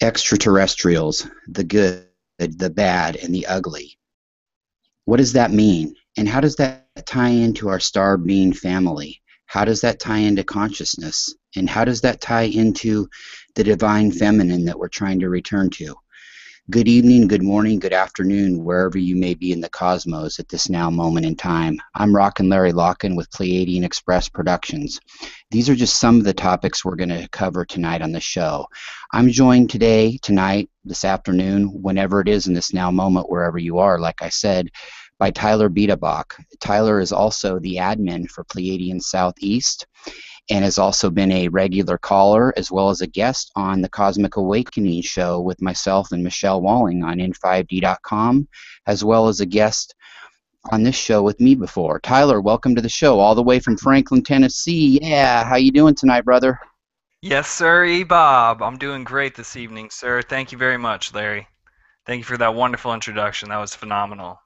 extra-terrestrials, the good, the bad, and the ugly. What does that mean? And how does that tie into our star being family? How does that tie into consciousness? And how does that tie into the divine feminine that we're trying to return to? Good evening, good morning, good afternoon, wherever you may be in the cosmos at this now moment in time. I'm Rocken Larry Locken with Pleiadian Express Productions. These are just some of the topics we're going to cover tonight on the show. I'm joined today, tonight, this afternoon, whenever it is in this now moment, wherever you are, like I said, by Tyler Biedebach. Tyler is also the admin for Pleiadian Southeast, and has also been a regular caller as well as a guest on the Cosmic Awakening show with myself and Michelle Walling on N5D.com, as well as a guest on this show with me before. Tyler, welcome to the show, all the way from Franklin, Tennessee. Yeah, how you doing tonight, brother? Yes, sir, Bob. I'm doing great this evening, sir. Thank you very much, Larry. Thank you for that wonderful introduction. That was phenomenal.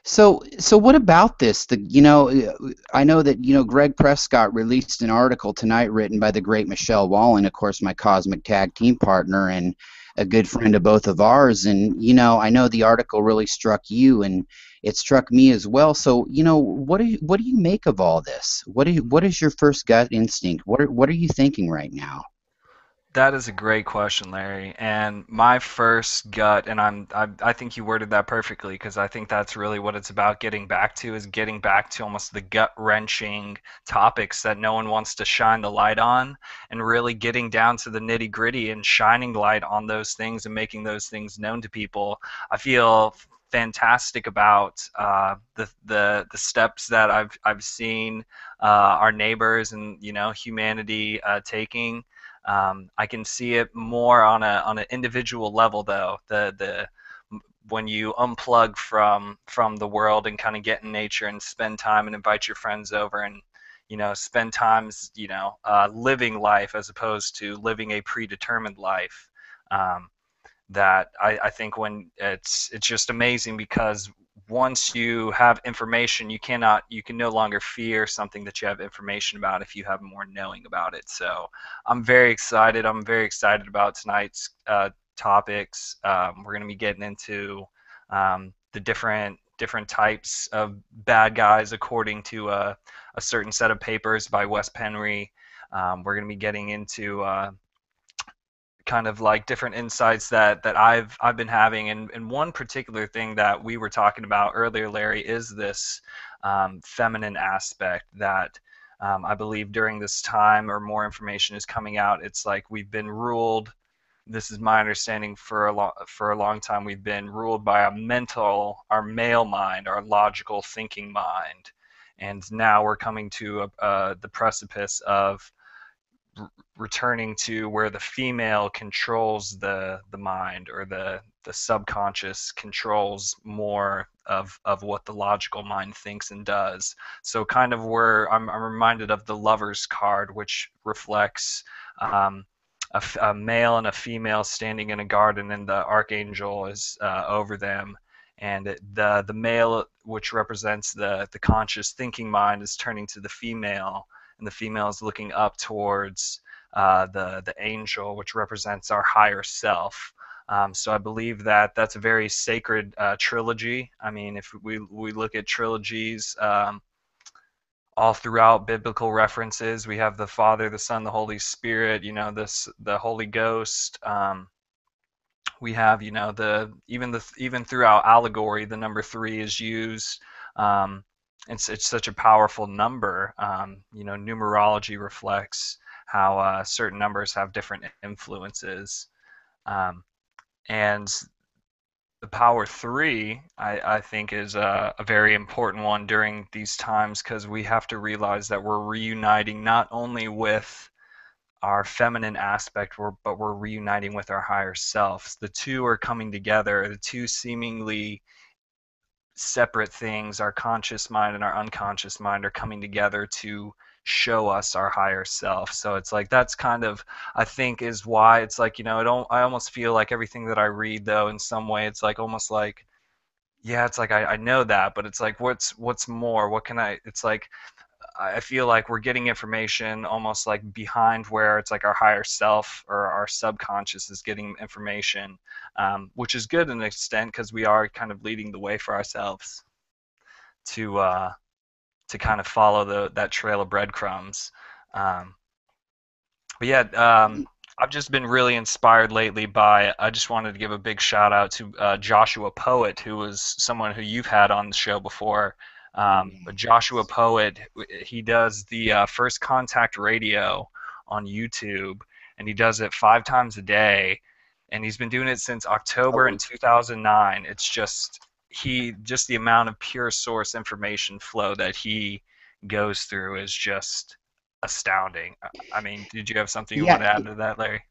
So what about this? I know that Greg Prescott released an article tonight written by the great Michelle Wallen, of course, my cosmic tag team partner and a good friend of both of ours. And I know the article really struck you, and it struck me as well. So what do you make of all this? What is your first gut instinct? What are you thinking right now? That is a great question, Larry. And my first gut, and I think you worded that perfectly because I think that's really what it's about getting back to is getting back to almost the gut-wrenching topics that no one wants to shine the light on, and really getting down to the nitty-gritty and shining light on those things and making those things known to people. I feel fantastic about the steps that I've seen our neighbors and humanity taking. I can see it more on an individual level, though. The when you unplug from the world and kind of get in nature and spend time and invite your friends over and spend times living life as opposed to living a predetermined life. That I think when it's just amazing because once you have information, you can no longer fear something that you have information about if you have more knowing about it. So I'm very excited. I'm very excited about tonight's topics. We're going to be getting into the different types of bad guys according to a certain set of papers by Wes Penry. We're going to be getting into kind of like different insights that I've been having, and one particular thing that we were talking about earlier, Larry, is this feminine aspect that I believe during this time or more information is coming out. It's like we've been ruled. This is my understanding for a long time. We've been ruled by our male mind, our logical thinking mind, and now we're coming to the precipice of returning to where the female controls the mind, or the subconscious controls more of what the logical mind thinks and does. So kind of where I'm reminded of the Lover's card, which reflects a male and a female standing in a garden, and the archangel is over them. And the male, which represents the conscious thinking mind, is turning to the female, and the female is looking up towards the angel, which represents our higher self. So I believe that that's a very sacred trilogy. I mean, if we look at trilogies all throughout biblical references, we have the Father, the Son, the Holy Spirit. The Holy Ghost. We have even throughout allegory, the number three is used. It's such a powerful number. Numerology reflects how certain numbers have different influences. And the power three, I think, is a very important one during these times, because we have to realize that we're reuniting not only with our feminine aspect, but we're reuniting with our higher selves. The two are coming together. The two seemingly separate things, our conscious mind and our unconscious mind, are coming together to show us our higher self. So it's like that's kind of, I think, is why it's like I almost feel like everything that I read, though, in some way it's like almost like, yeah, it's like I know that, but it's like what's more, what can I, it's like I feel like we're getting information almost like behind where it's like our higher self or our subconscious is getting information, which is good to an extent because we are kind of leading the way for ourselves to uh, to kind of follow that trail of breadcrumbs. Um, but yeah, I've just been really inspired lately by. I just wanted to give a big shout out to Joshua Poet, who was someone who you've had on the show before. But Joshua Poet, he does the First Contact Radio on YouTube, and he does it 5 times a day, and he's been doing it since October in Oh, 2009. It's just the amount of pure source information flow that he goes through is just astounding. I mean, did you have something you want yeah, to add to that, Larry?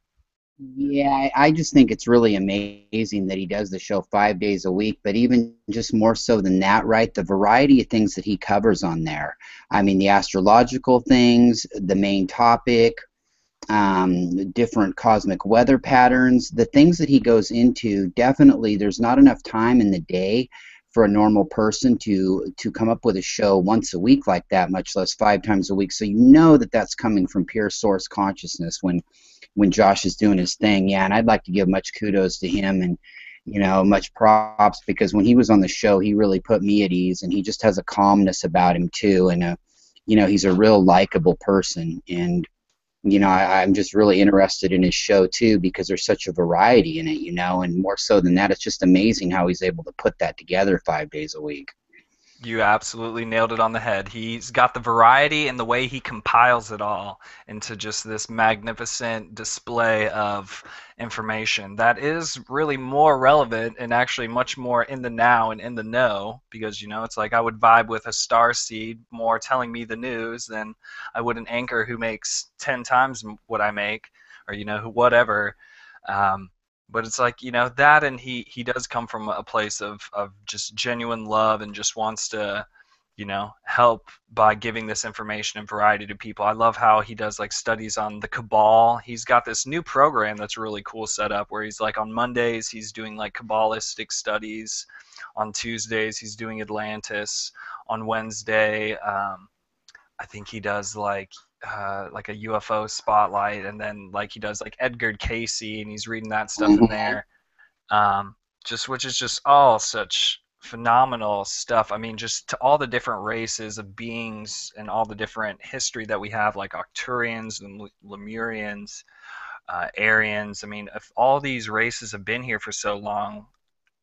yeah. I just think it's really amazing that he does the show 5 days a week, but even just more so than that, right? The variety of things that he covers on there. I mean, the astrological things, the main topic, different cosmic weather patterns, the things that he goes into. Definitely, there's not enough time in the day for a normal person to come up with a show once a week like that, much less 5 times a week. So you know that that's coming from pure source consciousness when Josh is doing his thing. Yeah, and I'd like to give much kudos to him and much props, because when he was on the show, he really put me at ease, and he just has a calmness about him too, and he's a real likable person. And I'm just really interested in his show too, because there's such a variety in it, and more so than that, it's just amazing how he's able to put that together 5 days a week. You absolutely nailed it on the head. He's got the variety and the way he compiles it all into just this magnificent display of information that is really more relevant and actually much more in the now and in the know, because it's like I would vibe with a star seed more telling me the news than I would an anchor who makes 10 times what I make, or who whatever. um, but it's like that, and he does come from a place of just genuine love and just wants to help by giving this information and variety to people. I love how he does like studies on the cabal. He's got this new program that's really cool set up where he's like on Mondays he's doing like Kabbalistic studies, on Tuesdays he's doing Atlantis, on Wednesday I think he does like a UFO spotlight, and then like he does like Edgar Casey, and he's reading that stuff in Mhm. there. Um, just which is just all such phenomenal stuff. I mean, just to all the different races of beings and all the different history that we have, like Arcturians and Lemurians, Aryans. I mean, if all these races have been here for so long,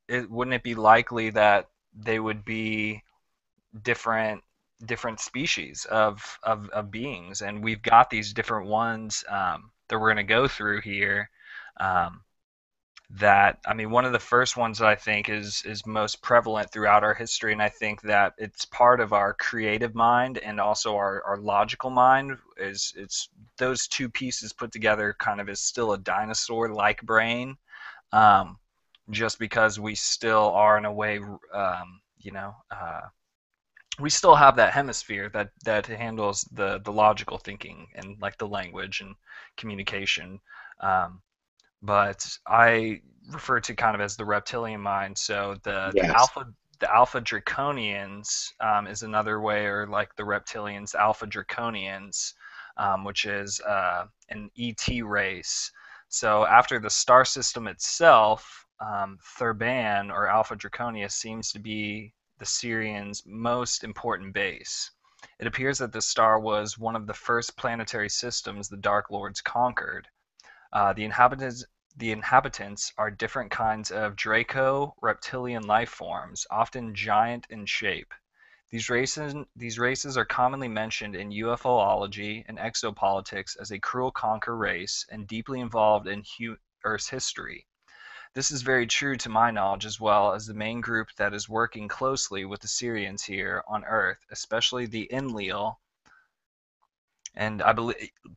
wouldn't it be likely that they would be different species of beings, and we've got these different ones that we're going to go through here. um, that I mean, one of the first ones that I think is most prevalent throughout our history, and I think that it's part of our creative mind and also our logical mind, is it's those two pieces put together kind of is still a dinosaur like brain. um, just because we still are in a way, we still have that hemisphere that handles the logical thinking and like the language and communication. Um, but I refer to kind of as the reptilian mind. So Yes. the alpha draconians is another way, or like the reptilians, alpha draconians, which is an ET race. So after the star system itself, Thurban or Alpha Draconia seems to be the Syrians' most important base. It appears that the star was one of the first planetary systems the Dark Lords conquered. The inhabitants are different kinds of Draco reptilian life forms, often giant in shape. These races are commonly mentioned in UFOlogy and exopolitics as a cruel conquer race and deeply involved in Earth's history. This is very true to my knowledge, as well as the main group that is working closely with the Syrians here on Earth, especially the Enlil. And I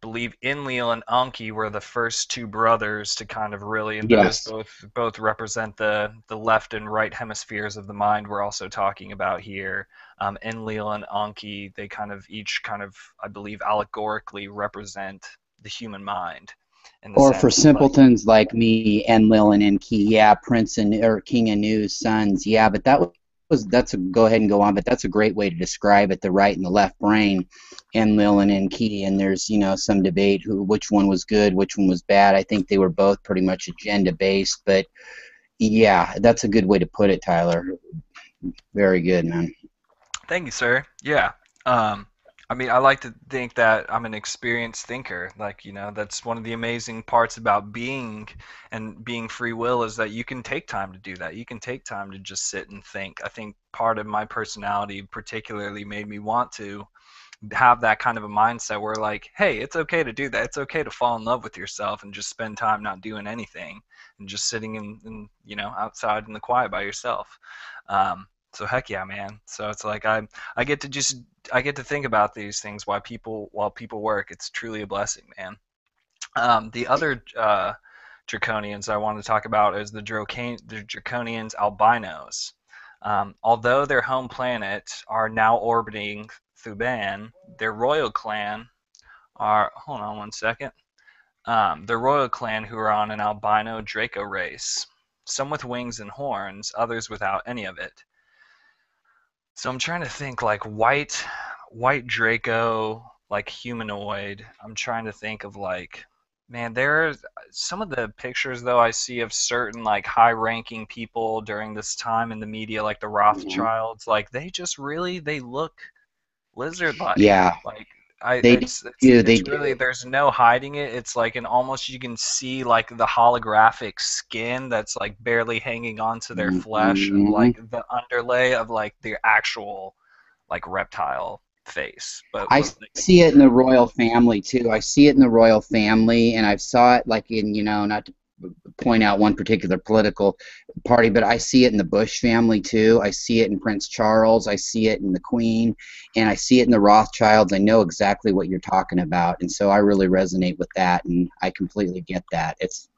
believe Enlil and Anki were the first two brothers to kind of really, and those Yes. both represent the left and right hemispheres of the mind we're also talking about here. Enlil and Anki, they kind of each kind of, I believe, allegorically represent the human mind in the Or for sense of like, simpletons like me, Enlil and Enki, yeah, Prince and or King Anu's sons, yeah, but that that's a go ahead and go on, but that's a great way to describe it, the right and the left brain, and Lil and Key. And there's, some debate which one was good, which one was bad. I think they were both pretty much agenda based, but yeah, that's a good way to put it, Tyler. Very good, man. Thank you, sir. Yeah. Um, I mean, I like to think that I'm an experienced thinker. Like, that's one of the amazing parts about being free will is that you can take time to do that. You can take time to just sit and think. I think part of my personality particularly made me want to have that kind of a mindset where like, hey, it's okay to do that. It's okay to fall in love with yourself and just spend time not doing anything and just sitting outside in the quiet by yourself. So heck yeah, man. So it's like I get to just I get to think about these things while people work. It's truly a blessing, man. The other draconians I want to talk about is the draconians albinos. Although their home planet are now orbiting Thuban, their royal clan are. Hold on one second. Their royal clan who are on an albino Draco race. Some with wings and horns, others without any of it. So I'm trying to think like white Draco, like humanoid. I'm trying to think of like, man, there's some of the pictures though I see of certain like high-ranking people during this time in the media, like the Mhm. Rothschilds, like they look lizard-like. Yeah, Like I they it's do. They it's really do. there's no hiding it. It's like an almost you can see like the holographic skin that's like barely hanging onto their flesh of Mhm. like the underlay of like the actual like reptile face. But I what do you see think, it in sir? the royal family too. I see it in the royal family, and I've saw it like in, not to point out one particular political party, but I see it in the Bush family too. I see it in Prince Charles. I see it in the Queen, and I see it in the Rothschilds. I know exactly what you're talking about, and so I really resonate with that, and I completely get that. It's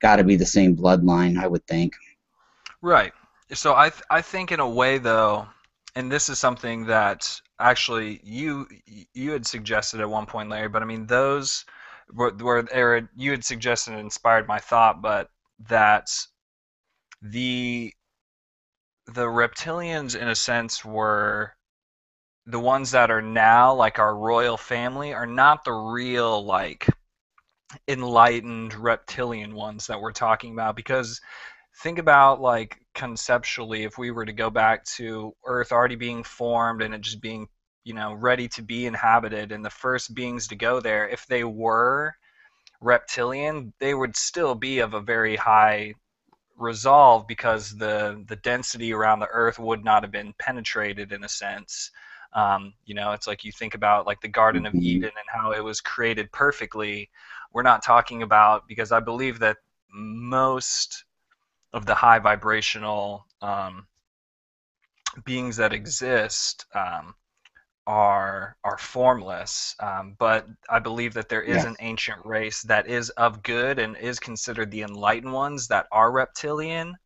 got to be the same bloodline, I would think. Right. So I think in a way though, and this is something that actually you had suggested at one point, Larry, but I mean those or you had suggested and inspired my thought, but that the the reptilians in a sense were the ones that are now like our royal family are not the real like enlightened reptilian ones that we're talking about because think about like conceptually if we were to go back to earth already being formed and it just being ready to be inhabited and the first beings to go there if they were reptilian they would still be of a very high resolve because the density around the earth would not have been penetrated in a sense. It's like you think about like the Garden of Mhm. Eden and how it was created perfectly. We're not talking about because I believe that most of the high vibrational beings that exist are formless. But I believe that there is Yeah. an ancient race that is of good and is considered the enlightened ones that are reptilian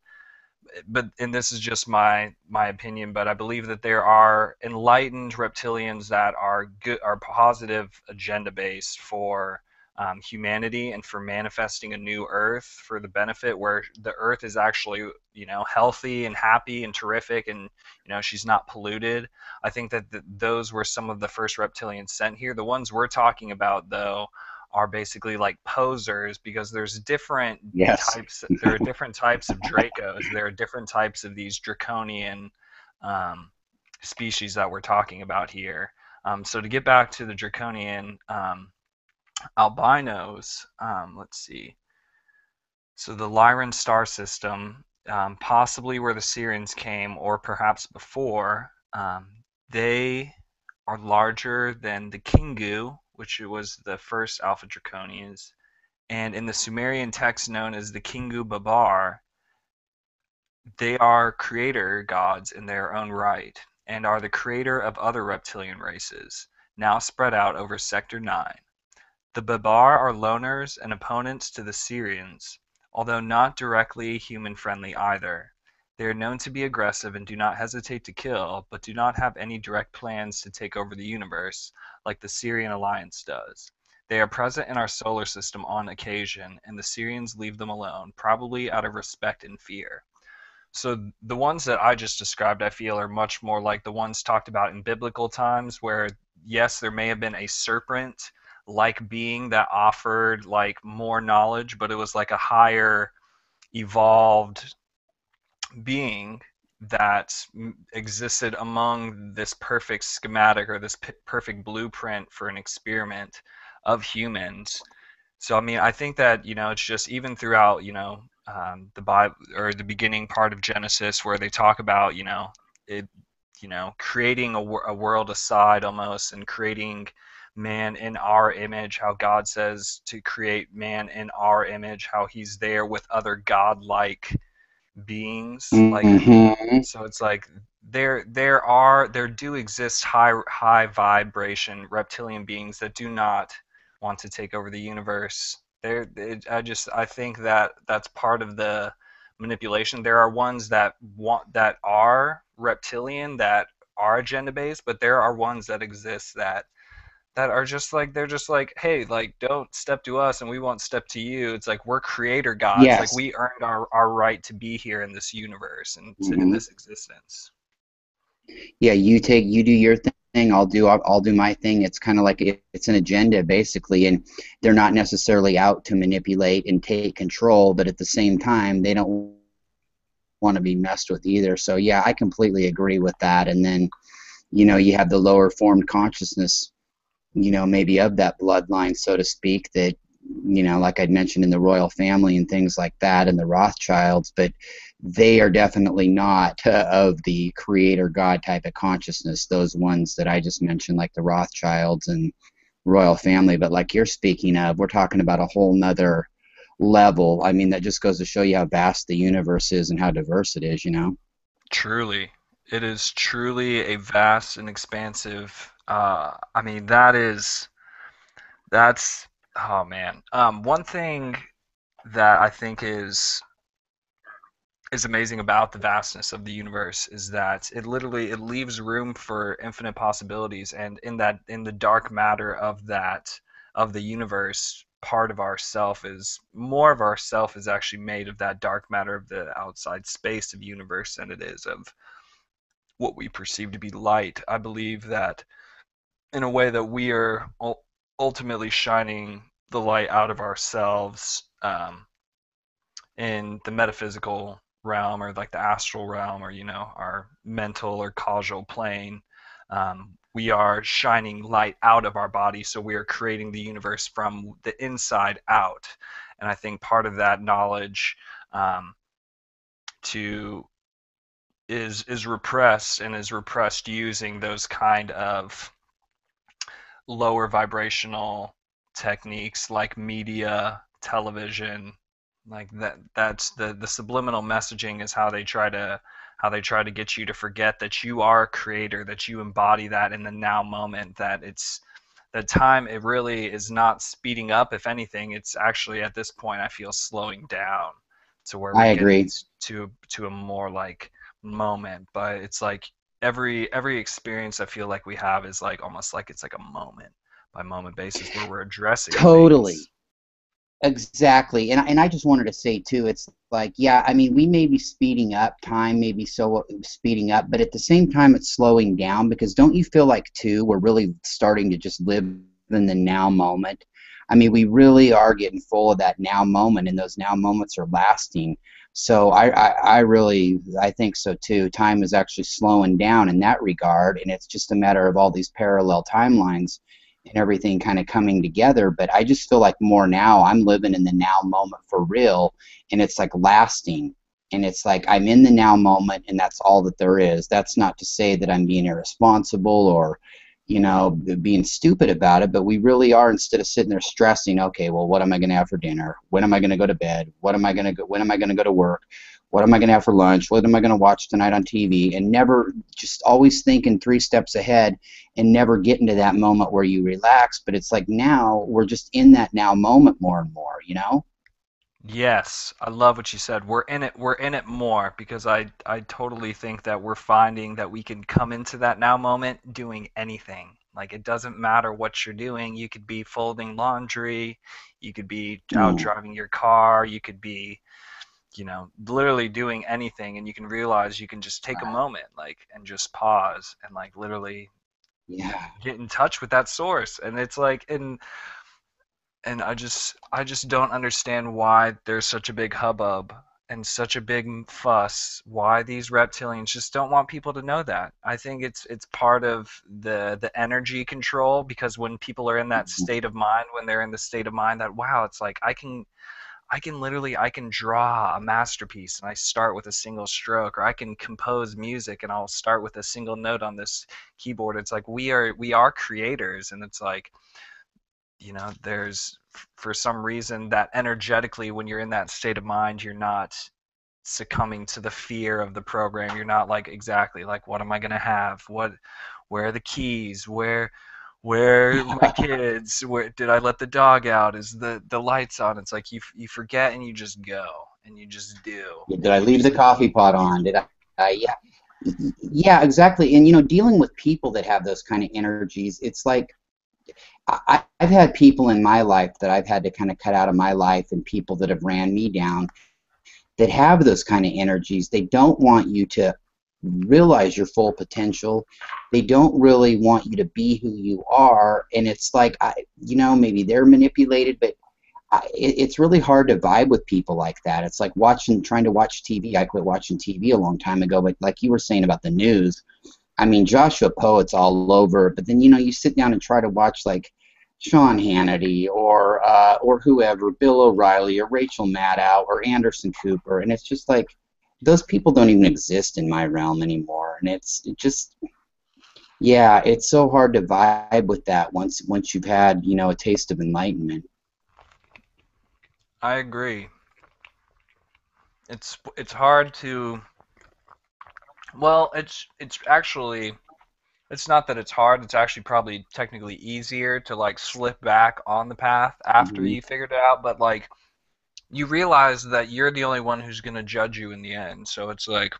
and this is just my opinion, but I believe that there are enlightened reptilians that are good, are positive agenda based for humanity and for manifesting a new Earth for the benefit where the Earth is actually healthy and happy and terrific, and she's not polluted. I think that those were some of the first reptilians sent here. The ones we're talking about, though, are basically like posers because Yes. there are different types of Dracos. There are different types of these draconian um, species that we're talking about here. So to get back to the draconian albinos, let's see. So the Lyran star system, possibly where the Syrians came, or perhaps before, they are larger than the Kingu, which was the first Alpha Draconians, and in the Sumerian text known as the Kingu Babar, they are creator gods in their own right and are the creator of other reptilian races, now spread out over Sector 9. The Babar are loners and opponents to the Syrians, although not directly human-friendly either. They are known to be aggressive and do not hesitate to kill, but do not have any direct plans to take over the universe like the Syrian alliance does. They are present in our solar system on occasion, and the Syrians leave them alone, probably out of respect and fear. So the ones that I just described, I feel, are much more like the ones talked about in biblical times, where yes, there may have been a serpent like being that offered like more knowledge, but it was like a higher evolved being that existed among this perfect schematic or this perfect blueprint for an experiment of humans. So I mean, I think that it's just even throughout the Bible or the beginning part of Genesis where they talk about it creating a world aside almost and creating man in our image, how God says to create man in our image, how he's there with other godlike beings. Like, Hmm. so it's like there do exist high vibration reptilian beings that do not want to take over the universe. I think that that's part of the manipulation. There are ones that are reptilian, that are agenda based, but there are ones that exist that are just like, they're just like, hey, like, don't step to us and we won't step to you. It's like we're creator gods, like Yes. we earned our right to be here in this universe and in Hmm. this existence. Yeah, you do your thing, I'll do my thing. It's kind of like it's an agenda basically, and they're not necessarily out to manipulate and take control, but at the same time, they don't want to be messed with either. So yeah, I completely agree with that. And then you have the lower formed consciousness, maybe of that bloodline, so to speak, that, like I'd mentioned in the royal family and things like that, and the Rothschilds, but they are definitely not of the creator God type of consciousness, those ones that I just mentioned, like the Rothschilds and royal family. But like you're speaking of, we're talking about a whole nother level. I mean, that just goes to show you how vast the universe is and how diverse it is. Truly, it is truly a vast and expansive. I mean, that's oh man. One thing that I think is amazing about the vastness of the universe is that it leaves room for infinite possibilities, and in the dark matter of the universe, part of ourself is more of ourself is actually made of that dark matter of the outside space of universe than it is of what we perceive to be light. I believe that in a way that we are ultimately shining the light out of ourselves, in the metaphysical realm or like the astral realm, or our mental or causal plane. We are shining light out of our body, so we are creating the universe from the inside out. And I think part of that knowledge, to is repressed, and is repressed using those kind of lower vibrational techniques like media, television, like that's the subliminal messaging is how they try to get you to forget that you are a creator, that you embody that in the now moment, that it's that time, it really is not speeding up. If anything, it's actually at this point I feel slowing down to where we're I getting agree. to a more like moment. But it's like every experience I feel like we have is like almost like it's like a moment by moment basis where we're addressing things. Totally. Exactly. And I just wanted to say too, it's like, yeah, I mean, we may be speeding up, time may be so speeding up, but at the same time it's slowing down, because don't you feel like too we're really starting to just live in the now moment? I mean, we really are getting full of that now moment, and those now moments are lasting. So I really I think so too. Time is actually slowing down in that regard, and it's just a matter of all these parallel timelines and everything kind of coming together. But I just feel like more now I'm living in the now moment for real, and it's like lasting. And it's like I'm in the now moment, and that's all that there is. That's not to say that I'm being irresponsible or, being stupid about it, but we really are, instead of sitting there stressing, okay, well, what am I going to have for dinner? When am I going to go to bed? When am I going to go to work? What am I going to have for lunch? What am I going to watch tonight on TV? And never, just always thinking 3 steps ahead, and never getting to that moment where you relax. But it's like now we're just in that now moment more and more. Yes, I love what you said. We're in it more because I totally think that we're finding that we can come into that now moment doing anything. Like it doesn't matter what you're doing. You could be folding laundry, you could be out Mm. driving your car, you could be literally doing anything, and you can realize you can just take a moment, like, and just pause and like literally Yeah. get in touch with that source. And it's like, and I just don't understand why there's such a big hubbub and such a big fuss, why these reptilians just don't want people to know that. I think it's part of the energy control, because when people are in that state of mind, when they're in the state of mind that, wow, it's like I can draw a masterpiece and I start with a single stroke, or I can compose music and I'll start with a single note on this keyboard. It's like we are creators, and it's like, there's, for some reason, that energetically, when you're in that state of mind, you're not succumbing to the fear of the program. You're not like, exactly, like, what am I going to have? Where are the keys? Where are my kids? Where did I let the dog out? Is the lights on? It's like you forget, and you just go, and you just do, Did and I you leave the just coffee pot on? Did yeah. Yeah, exactly. And dealing with people that have those kind of energies, it's like I've had people in my life that I've had to kind of cut out of my life, and people that have ran me down that have those kind of energies. They don't want you to realize your full potential. They don't really want you to be who you are. And it's like, maybe they're manipulated, but it's really hard to vibe with people like that. It's like trying to watch TV. I quit watching TV a long time ago, but like you were saying about the news, I mean, Joshua Poet's all over, but then you sit down and try to watch like Sean Hannity or whoever, Bill O'Reilly or Rachel Maddow or Anderson Cooper, and it's just like those people don't even exist in my realm anymore, and yeah, it's so hard to vibe with that once you've had a taste of enlightenment. I agree. It's hard to, well, it's actually, it's not that it's hard. It's actually probably technically easier to like slip back on the path after Mhm. you figured it out. But like, you realize that you're the only one who's going to judge you in the end. So it's like,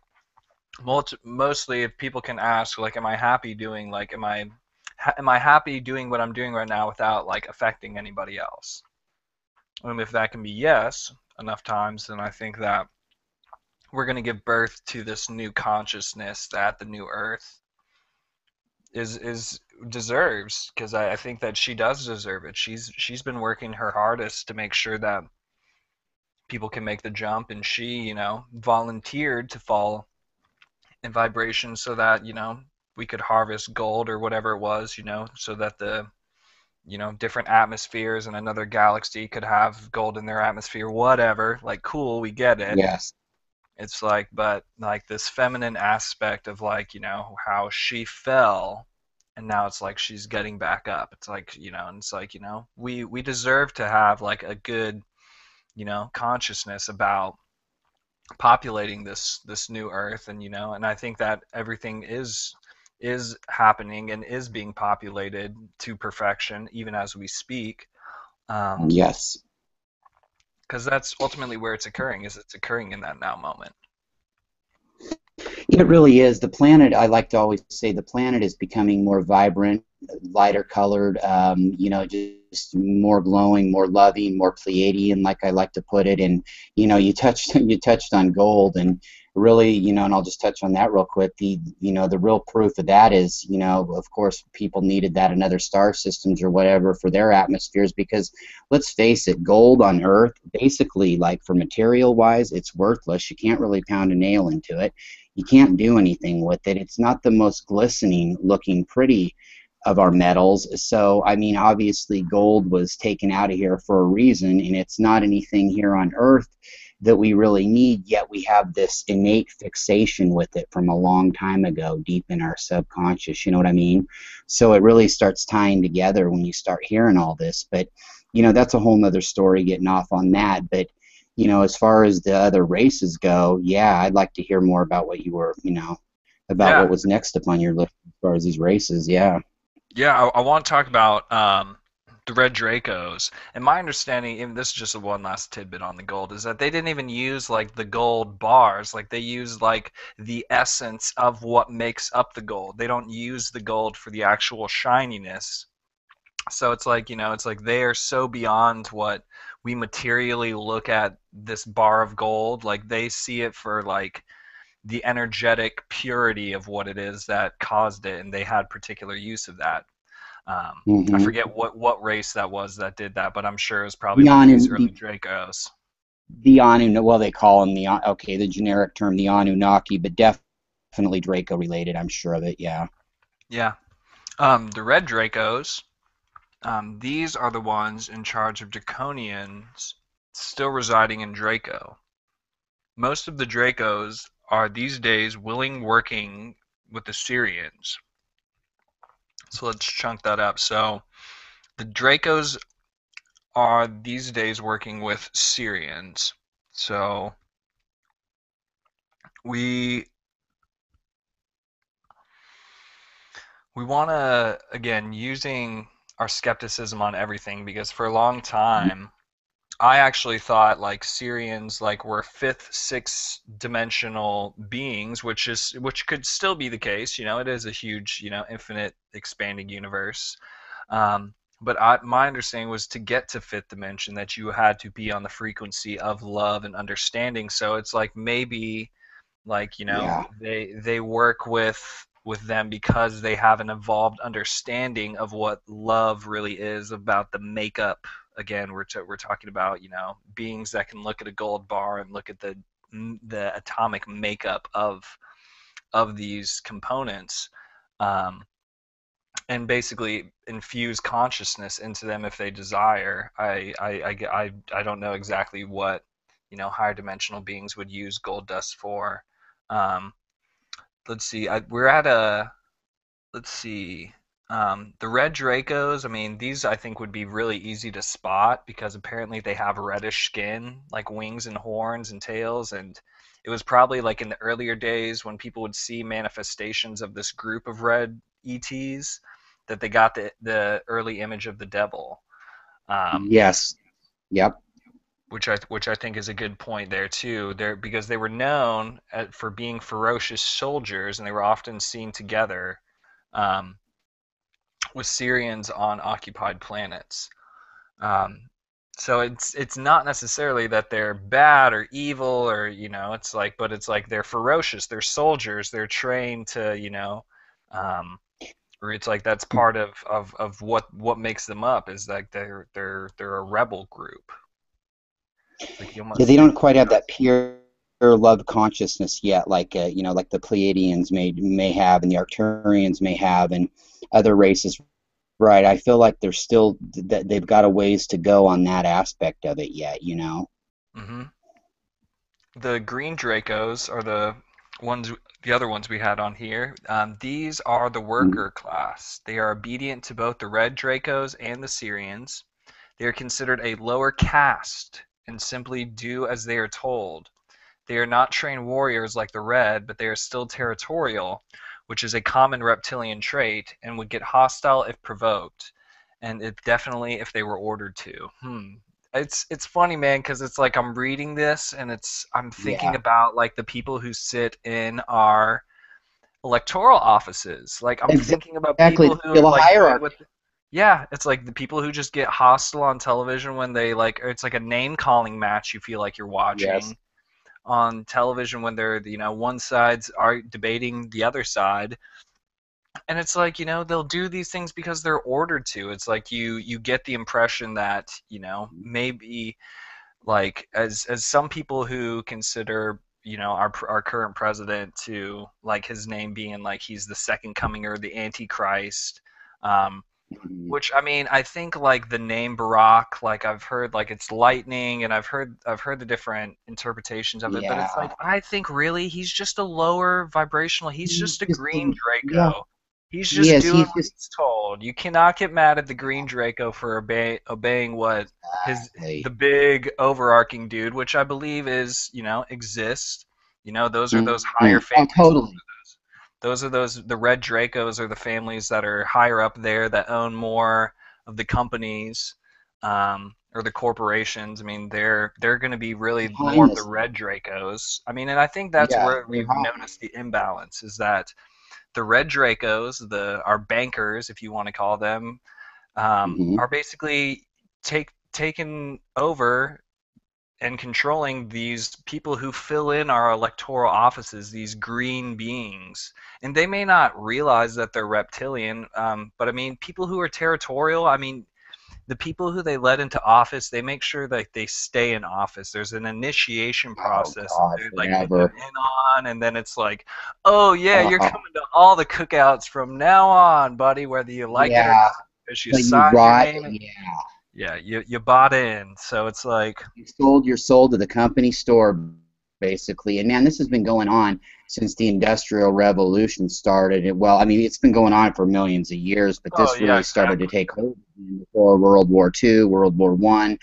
mostly, if people can ask, like, am I happy doing, like, am I happy doing what I'm doing right now without like affecting anybody else? And if that can be yes enough times, then I think that we're going to give birth to this new consciousness that the new Earth is deserves, because I think that she does deserve it. She's been working her hardest to make sure that people can make the jump, and she, volunteered to fall in vibration so that, we could harvest gold or whatever it was, so that the, different atmospheres in another galaxy could have gold in their atmosphere, whatever. Like, cool, we get it. Yes. It's like, but like this feminine aspect of, like, how she fell, and now it's like she's getting back up. It's like, and it's like, we deserve to have like a good, consciousness about populating this new earth. And and I think that everything is happening and is being populated to perfection even as we speak. Yes. Because that's ultimately where it's occurring in that now moment. It really is. The planet, I like to always say, the planet is becoming more vibrant, lighter colored, just more glowing, more loving, more Pleiadian, like I like to put it. And you touched you touched on gold, and really, and I'll just touch on that real quick. The real proof of that is, of course, people needed that in other star systems or whatever for their atmospheres, because let's face it, gold on Earth, basically, like for material wise, it's worthless. You can't really pound a nail into it. You can't do anything with it. It's not the most glistening looking pretty of our metals. So, I mean, obviously gold was taken out of here for a reason, and it's not anything here on Earth that we really need, yet we have this innate fixation with it from a long time ago, deep in our subconscious, you know what I mean? So it really starts tying together when you start hearing all this. But, that's a whole nother story, getting off on that. But as far as the other races go, yeah, I'd like to hear more about what you were, about Yeah, what was next upon your list as far as these races. Yeah. yeah. I want to talk about the red Dracos. And my understanding, and this is just one last tidbit on the gold, is that they didn't even use like the gold bars. Like, they use like the essence of what makes up the gold. They don't use the gold for the actual shininess. So it's like, it's like they are so beyond what we materially look at this bar of gold. Like they see it for like the energetic purity of what it is that caused it, and they had particular use of that. I Hmm. forget what race that was that did that, but I'm sure it was probably The like these Anu, early Dracos. the Anu, well, they call them okay, the generic term, the Anunnaki, but definitely Draco related. I'm sure of it. Yeah. Yeah. The red Dracos, these are the ones in charge of Draconians still residing in Draco. Most of the Dracos are these days willing working with the Syrians. So let's chunk that up. So the Dracos are these days working with Syrians. So we we want to, again, using our skepticism on everything, because for a long time I actually thought like Syrians like were fifth, sixth dimensional beings, which could still be the case. It is a huge, infinite expanding universe. But my understanding was to get to fifth dimension that you had to be on the frequency of love and understanding. So it's like maybe like Yeah. they work with them because they have an evolved understanding of what love really is, about the makeup. Again, we're talking about beings that can look at a gold bar and look at the atomic makeup of these components, um, and basically infuse consciousness into them if they desire. I don't know exactly what higher dimensional beings would use gold dust for. um, let's see. We're at a let's see. The red Dracos, I mean, these I think would be really easy to spot because apparently they have reddish skin, like wings and horns and tails. And it was probably like in the earlier days when people would see manifestations of this group of red ETs that they got the early image of the devil. Um, Yes. Yep. which I think is a good point there too. There, because they were known for being ferocious soldiers, and they were often seen together um, with Syrians on occupied planets. Um, so it's not necessarily that they're bad or evil, or it's like, but it's like they're ferocious. They're soldiers. They're trained to um, or it's like that's part of what makes them up, is like they're a rebel group. It's like you Yeah, almost they think. don't quite have that pure love consciousness yet, like like the Pleiadians may have, and the Arcturians may have, and other races. Right. I feel like they're still that they've got a ways to go on that aspect of it yet. Hmm. The green Dracos are the other ones we had on here. These are the Mhm. worker class. They are obedient to both the red Dracos and the Syrians. They are considered a lower caste and simply do as they are told. They are not trained warriors like the red, but they are still territorial, which is a common reptilian trait, and would get hostile if provoked, and it definitely if they were ordered to. It's funny, man, because it's like I'm reading this and I'm thinking Yeah. about like the people who sit in our electoral offices. Like I'm thinking about Exactly. people They who are feel a like good hierarchy. with. Yeah, it's like the people who just get hostile on television when they like, or it's like a name calling match you feel like you're Yes. watching on television when they're one side's are debating the other side. And it's like they'll do these things because they're ordered to. It's like you get the impression that maybe like as some people who consider our current president to like his name being like he's the second coming or the antichrist. um, Mhm. which I mean, I think like the name Barack, like I've heard like it's lightning, and I've heard the different interpretations of it, but it's Yeah. like I think really he's just a lower vibrational. He's He's just a just green yeah. Draco. He's He just is. doing He's what just he's told. You cannot get mad at the green Draco for obeying what the exactly. big overarching dude, which I believe is exists. Those are those higher Mhm. Oh, families. totally. Those are the red Dracos are the families that are higher up there that own more of the companies, or the corporations. I mean, they're going to be really more of the Highness. red Dracos. I mean, and I think that's Yeah, where they're we've high. noticed the imbalance is that the red Dracos, our bankers, if you want to call them, Hmm. are basically taken over and controlling these people who fill in our electoral offices, these green beings. And they may not realize that they're reptilian, but I mean, people who are territorial, I mean, the people who they let into office, they make sure that they stay in office. There's an initiation Oh process that God, they like get them forever. in on, and then it's like, oh yeah, you're Oh coming to all the cookouts from now on, buddy, whether you like it or yeah, not, because you but you signed your rot. name. Yeah, Yeah, you bought in, so it's like, you sold your soul to the company store, basically. And man, this has been going on since the Industrial Revolution started. Well, I mean, it's been going on for millions of years, but oh this yeah, really started to exactly. take hold before World War II, World War One.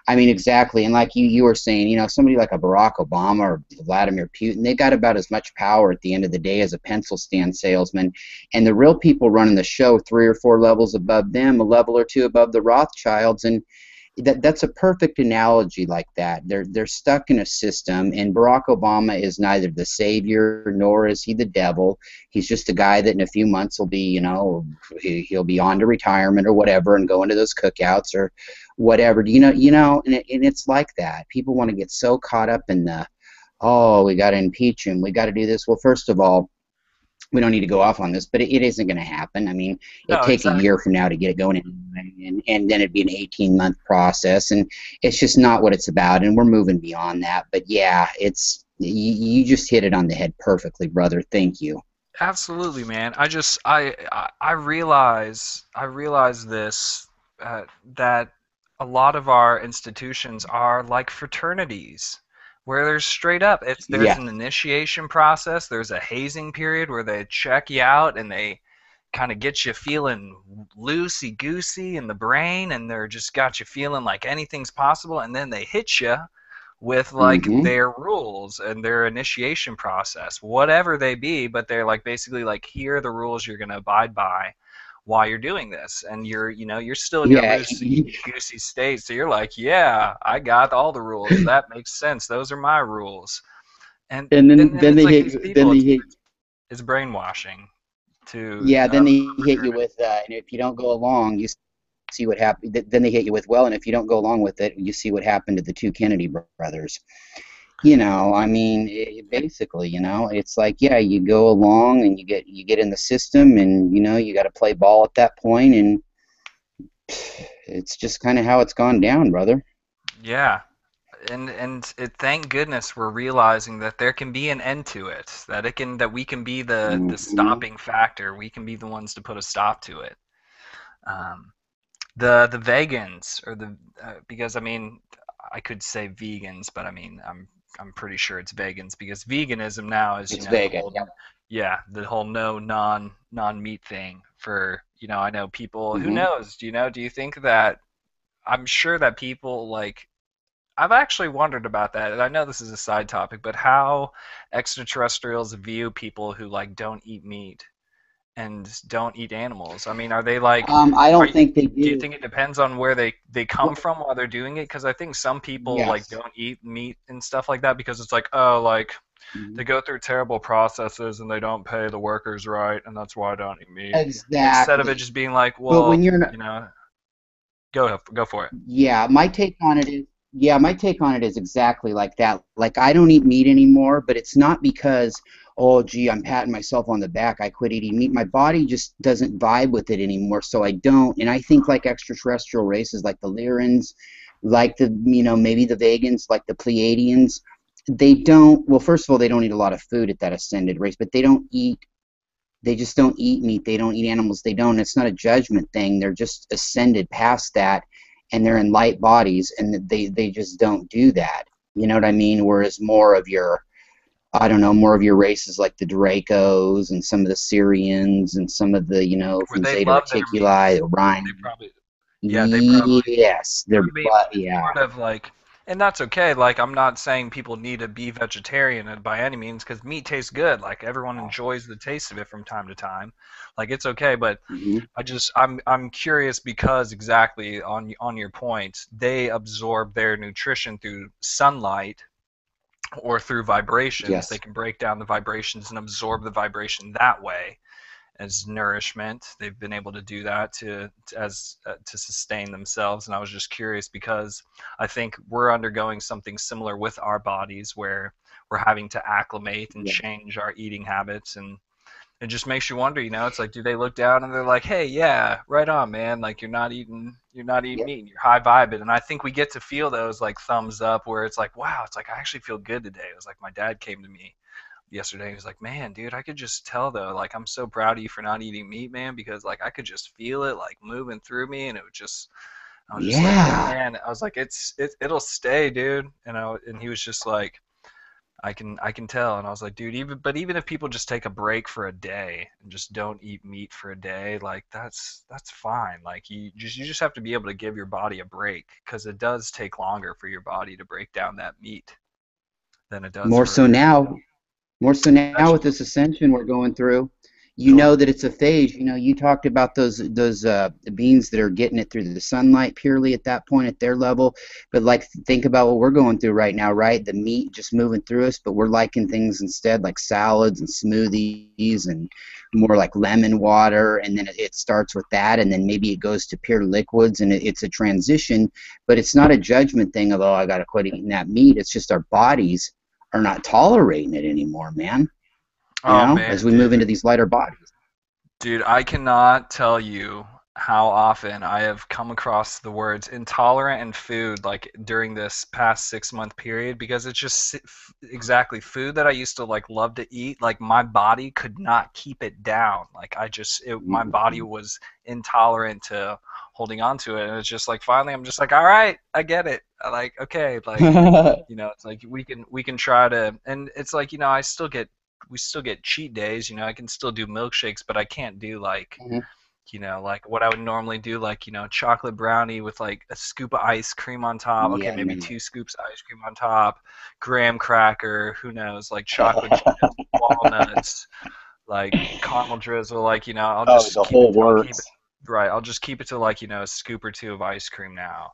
I mean, exactly. And like you were saying, somebody like a Barack Obama or Vladimir Putin, they got about as much power at the end of the day as a pencil stand salesman. And the real people running the show, three or four levels above them, a level or two above the Rothschilds. And that's a perfect analogy like that. They're stuck in a system, and Barack Obama is neither the savior nor is he the devil. He's just a guy that in a few months will be, he'll be on to retirement or whatever, and go into those cookouts or whatever. And it's like that. People want to get so caught up in the, oh, we got to impeach him, we got to do this. Well, first of all, we don't need to go off on this, but it isn't going to happen. I mean, it'd No, take a year exactly. from now to get it going, and then it'd be an 18-month process, and it's just not what it's about. And we're moving beyond that. But yeah, you just hit it on the head perfectly, brother. Thank you. Absolutely, man. I realize this, that a lot of our institutions are like fraternities, where there's straight up there's Yeah. an initiation process, there's a hazing period where they check you out and they kind of get you feeling loosey goosey in the brain, and they're just got you feeling like anything's possible, and then they hit you with like Mm-hmm. their rules and their initiation process, whatever they be, but they're like basically like, here are the rules you're going to abide by while you're doing this, and you're still in your Yeah. loosey goosey state, so you're like, yeah, I got all the rules, that makes sense, those are my rules. and And and then then it's they like hit these you. Then people, they it's hit. it's brainwashing to Yeah. Then they hit you fraternity. with, and if you don't go along, you see what happened. Then they hit you with, well, and if you don't go along with it, you see what happened to the two Kennedy brothers. I mean, basically, it's like, yeah, you go along and you get in the system, and you got to play ball at that point, and it's just kind of how it's gone down, brother. Yeah, thank goodness we're realizing that there can be an end to it, that we can be the Hmm. stopping factor, we can be the ones to put a stop to it. um, the vegans, or the because I mean, I could say vegans, but I mean, I'm pretty sure it's vegans, because veganism now is, It's the Vegas. whole, Yep. yeah, the whole no non meat thing for, I know people, who Hmm. knows, do you think that, I'm sure that people like, I've actually wondered about that, and I know this is a side topic, but how extraterrestrials view people who like don't eat meat and don't eat animals. I mean, are they like, I are don't you, think they do you do. think it depends on where they come Well, from while they're doing it? Because I think some people like yes. don't eat meat and stuff like that because it's like, oh, like they Mhm. go through terrible processes and they don't pay the workers right, and that's why I don't eat meat. Instead of it Exactly. just being like, But when well, you're not, go for it. yeah, my take on it is exactly like that. Like, I don't eat meat anymore, but it's not because, oh gee, I'm patting myself on the back, I quit eating meat. My body just doesn't vibe with it anymore, so I don't. And I think like extraterrestrial races, like the Lyrans, like the, maybe the vegans, like the Pleiadians, they don't, well, first of all, they don't eat a lot of food at that ascended race, but they just don't eat meat. They don't eat animals. They don't. It's not a judgment thing. They're just ascended past that, and they're in light bodies, and they just don't do that. You know what I mean? Whereas more of your, I don't know, more of your races like the Dracos and some of the Syrians and some of the, Where from they Zeta love their meat. Reticuli, They Orion. probably, yeah, they probably, Yes, they're, I mean, but it's yeah. part of like, and that's okay. Like, I'm not saying people need to be vegetarian by any means, because meat tastes good. Like, everyone enjoys the taste of it from time to time. Like, it's okay. But Hmm. I'm curious, because exactly on your point, they absorb their nutrition through sunlight or through vibrations. They Yes. can break down the vibrations and absorb the vibration that way. as nourishment. They've been able to do that to sustain themselves. And I was just curious because I think we're undergoing something similar with our bodies where we're having to acclimate and Yeah. change our eating habits. And it just makes you wonder, it's like, do they look down and they're like, hey, yeah, right on, man, like you're not eating Yep. meat, you're high vibing. And I think we get to feel those like thumbs up where it's like, wow, it's like I actually feel good today. It was like my dad came to me yesterday. He was like, man, dude, I could just tell though, like I'm so proud of you for not eating meat, man, because like I could just feel it like moving through me, and it was just, I was just like, Yeah. man, I was like, it'll stay, dude. And he was just like, I can tell. And I was like, dude, even if people just take a break for a day and just don't eat meat for a day, like that's fine. Like you just have to be able to give your body a break because it does take longer for your body to break down that meat than it does More for so now. More so now with this vegetables. ascension we're going through, you know Totally. that it's a phase. You talked about those beings that are getting it through the sunlight purely at that point at their level, but like think about what we're going through right now, right? The meat just moving through us, but we're liking things instead like salads and smoothies and more like lemon water, and then it starts with that, and then maybe it goes to pure liquids, and it's a transition, but it's not a judgment thing of, oh, I got to quit eating that meat. It's just our bodies are not tolerating it anymore, man. Oh As man, we move into dude. these lighter bodies. Dude, I cannot tell you how often I have come across the words intolerant in food like during this past 6 month period because it's just exactly food that I used to like love to eat. Like my body could not keep it down. Like my body Mhm. was intolerant to holding on to it. And it's just like finally I'm just like, all right, I get it. I like, okay, like, it's like we can try to, and it's like, we still get cheat days. I can still do milkshakes, but I can't do like, Mhm. like what I would normally do, like, chocolate brownie with like a scoop of ice cream on top. Okay, Yeah, maybe man. 2 scoops of ice cream on top, graham cracker, who knows, like chocolate chips, walnuts, like caramel drizzle. Like, I'll Oh, just the keep it. whole I'll keep it works. right. I'll just keep it to like, a scoop or two of ice cream now.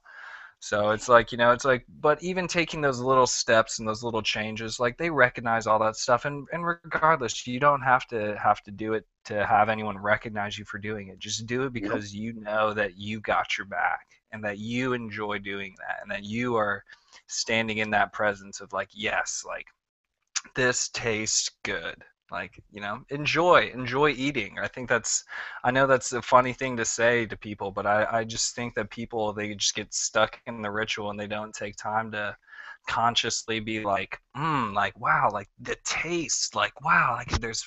So it's like, it's like, but even taking those little steps and those little changes, like they recognize all that stuff. And regardless, you don't have to do it to have anyone recognize you for doing it. Just do it Yep. because you know that you got your back and that you enjoy doing that and that you are standing in that presence of like, yes, like this tastes good. Like, enjoy eating. I know that's a funny thing to say to people, but I just think that people, they just get stuck in the ritual and they don't take time to consciously be like, like, wow, like the taste, like, wow, like there's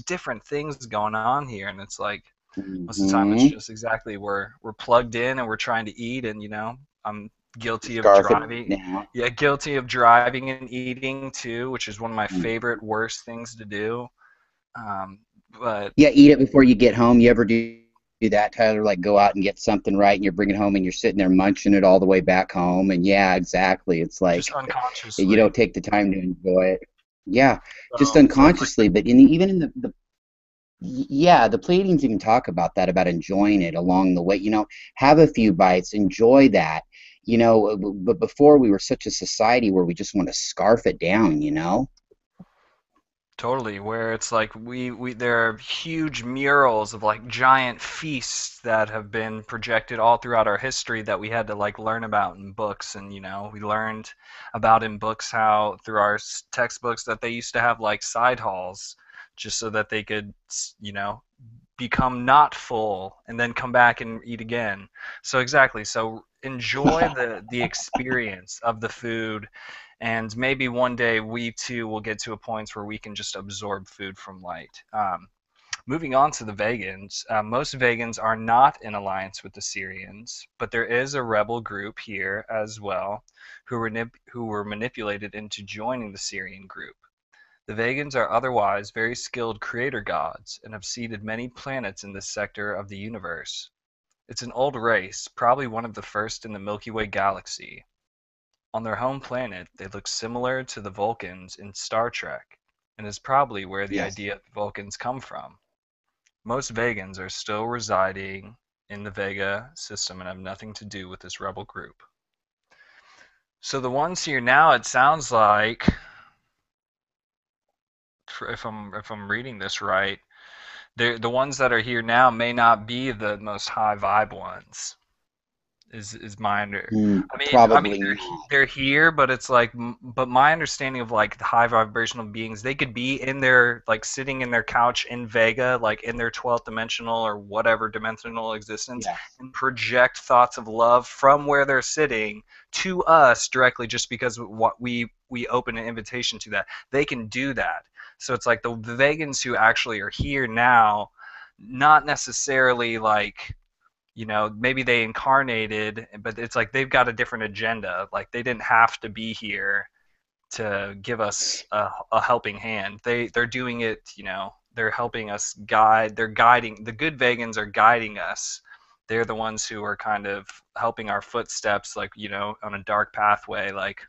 different things going on here. And it's like, most of the time it's Hmm. just exactly we're plugged in and we're trying to eat. And I'm guilty of Scarf it driving. now. Yeah, guilty of driving and eating too, which is one of my Mm. favorite worst things to do. um, but Yeah, eat it before you get home. You ever do that, Tyler? Like go out and get something right, and you're bringing it home, and you're sitting there munching it all the way back home. And yeah, exactly. It's just like you unconsciously. don't take the time to enjoy it. Yeah, just So it's like, unconsciously. But even in the yeah, the Pleiadians even talk about that, about enjoying it along the way. Have a few bites, enjoy that. But before we were such a society where we just want to scarf it down. totally, where it's like we there are huge murals of like giant feasts that have been projected all throughout our history that we had to like learn about in books. And we learned about in books how through our textbooks that they used to have like side halls just so that they could become not full and then come back and eat again. So exactly. So enjoy the experience of the food, and maybe one day we too will get to a point where we can just absorb food from light. Moving on to the Vegans, most Vegans are not in alliance with the Syrians, but there is a rebel group here as well who were manipulated into joining the Syrian group. The Vegans are otherwise very skilled creator gods and have seeded many planets in this sector of the universe. It's an old race, probably one of the first in the Milky Way galaxy. On their home planet, they look similar to the Vulcans in Star Trek, and is probably where the Yes. idea of Vulcans come from. Most Vegans are still residing in the Vega system and have nothing to do with this rebel group. So the ones here now, it sounds like, if I'm reading this right, The ones that are here now may not be the most high vibe ones. Is my under. I mean, Probably not. they're here, but it's like, but my understanding of like the high vibrational beings, they could be in their like sitting in their couch in Vega, like in their 12th dimensional or whatever dimensional existence, Yes. and project thoughts of love from where they're sitting to us directly, just because what we open an invitation to that. They can do that. So it's like the Vegans who actually are here now, not necessarily like, maybe they incarnated, but it's like they've got a different agenda. Like they didn't have to be here to give us a helping hand. They're doing it, they're helping us guide. They're guiding. The good vegans are guiding us. They're the ones who are kind of helping our footsteps, like, on a dark pathway. Like